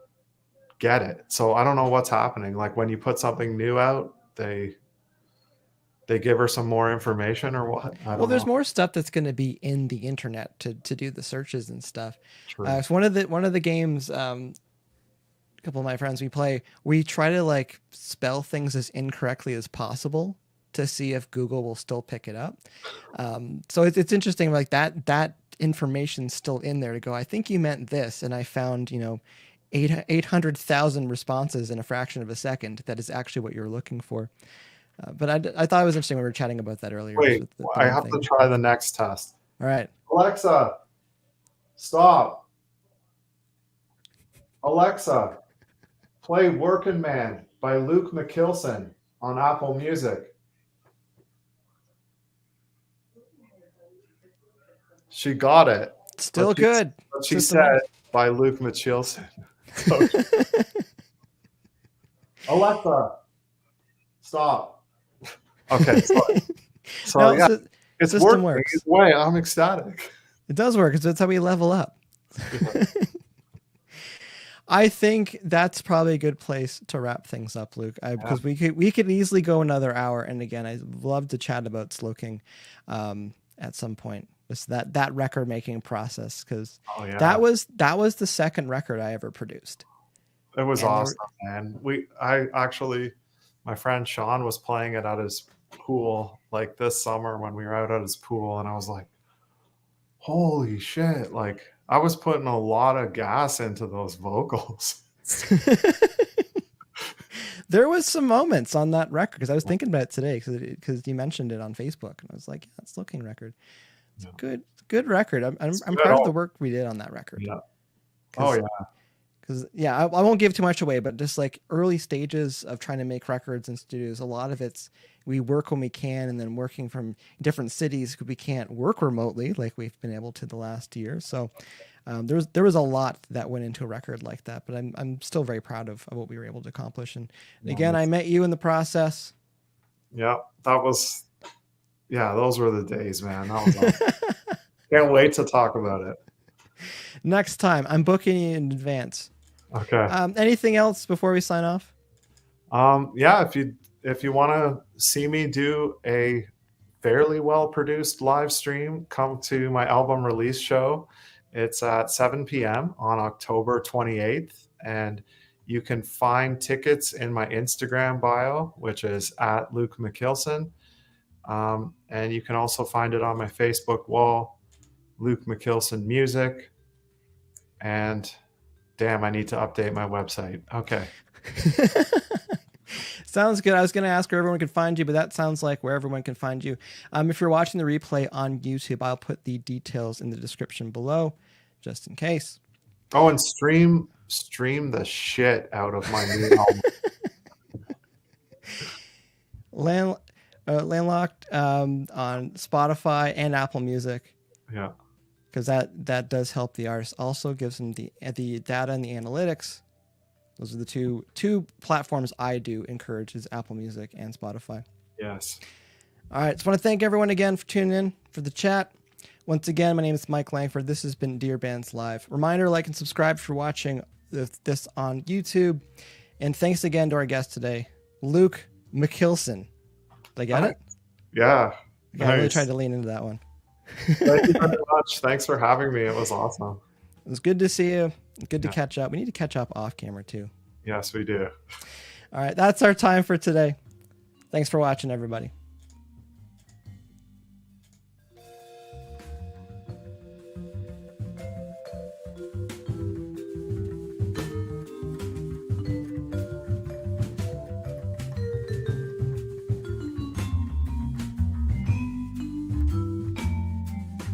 get it. So I don't know what's happening. Like when you put something new out, they give her some more information or what? Well, there's more stuff that's going to be in the internet to do the searches and stuff. True. So one of the games, a couple of my friends we try to like spell things as incorrectly as possible to see if Google will still pick it up. So it's interesting, like that information's still in there to go, I think you meant this, and I found 800,000 responses in a fraction of a second that is actually what you're looking for. But I thought it was interesting when we were chatting about that earlier. Wait, With the I one have thing. to try the next test. All right. Alexa, stop. Alexa, play Workin' Man by Luke Michielsen on Apple Music. She got it. Still good. But she said by Luke Michielsen. Alexa, stop. Okay, sorry. So No, yeah, it's working. Works. Either way, I'm ecstatic. It does work because that's how we level up. I think that's probably a good place to wrap things up, Luke, because we could easily go another hour. And again, I'd love to chat about Slowking at some point. Just that record making process, because that was the second record I ever produced. It was awesome, man. My friend Sean was playing it at his pool like this summer when we were out at his pool, and I was like, holy shit, like I was putting a lot of gas into those vocals. There was some moments on that record, because I was thinking about it today because you mentioned it on Facebook, and I was like, yeah, it's Looking record. It's good record. I'm proud of the work we did on that record. Yeah. Oh yeah. Because I won't give too much away, but just like early stages of trying to make records in studios, a lot of it's we work when we can, and then working from different cities because we can't work remotely like we've been able to the last year. So there was a lot that went into a record like that, but I'm still very proud of what we were able to accomplish. And again, I met you in the process. Yeah, those were the days, man. That was awesome. Can't wait to talk about it. Next time, I'm booking you in advance. Okay. Anything else before we sign off? Yeah, if you want to see me do a fairly well produced live stream, come to my album release show. It's at 7 p.m. on October 28th, and you can find tickets in my Instagram bio, which is at Luke Michielsen. And you can also find it on my Facebook wall, Luke Michielsen Music. And damn, I need to update my website. Okay. Sounds good. I was going to ask where everyone can find you, but that sounds like where everyone can find you. If you're watching the replay on YouTube, I'll put the details in the description below, just in case. Oh, and stream the shit out of my new album. Landlocked on Spotify and Apple Music. Yeah. Because that does help the artist. Also gives them the data and the analytics. Those are the two platforms I do encourage, is Apple Music and Spotify. Yes. All right. Just want to thank everyone again for tuning in for the chat. Once again, my name is Mike Langford. This has been DearBands Live. Reminder, like and subscribe for watching this on YouTube. And thanks again to our guest today, Luke Michielsen. Did I get it? Yeah. Nice. I really tried to lean into that one. Thank you very much. Thanks for having me. It was awesome. It was good to see you. Good to catch up. We need to catch up off camera too. Yes, we do. All right. That's our time for today. Thanks for watching, everybody.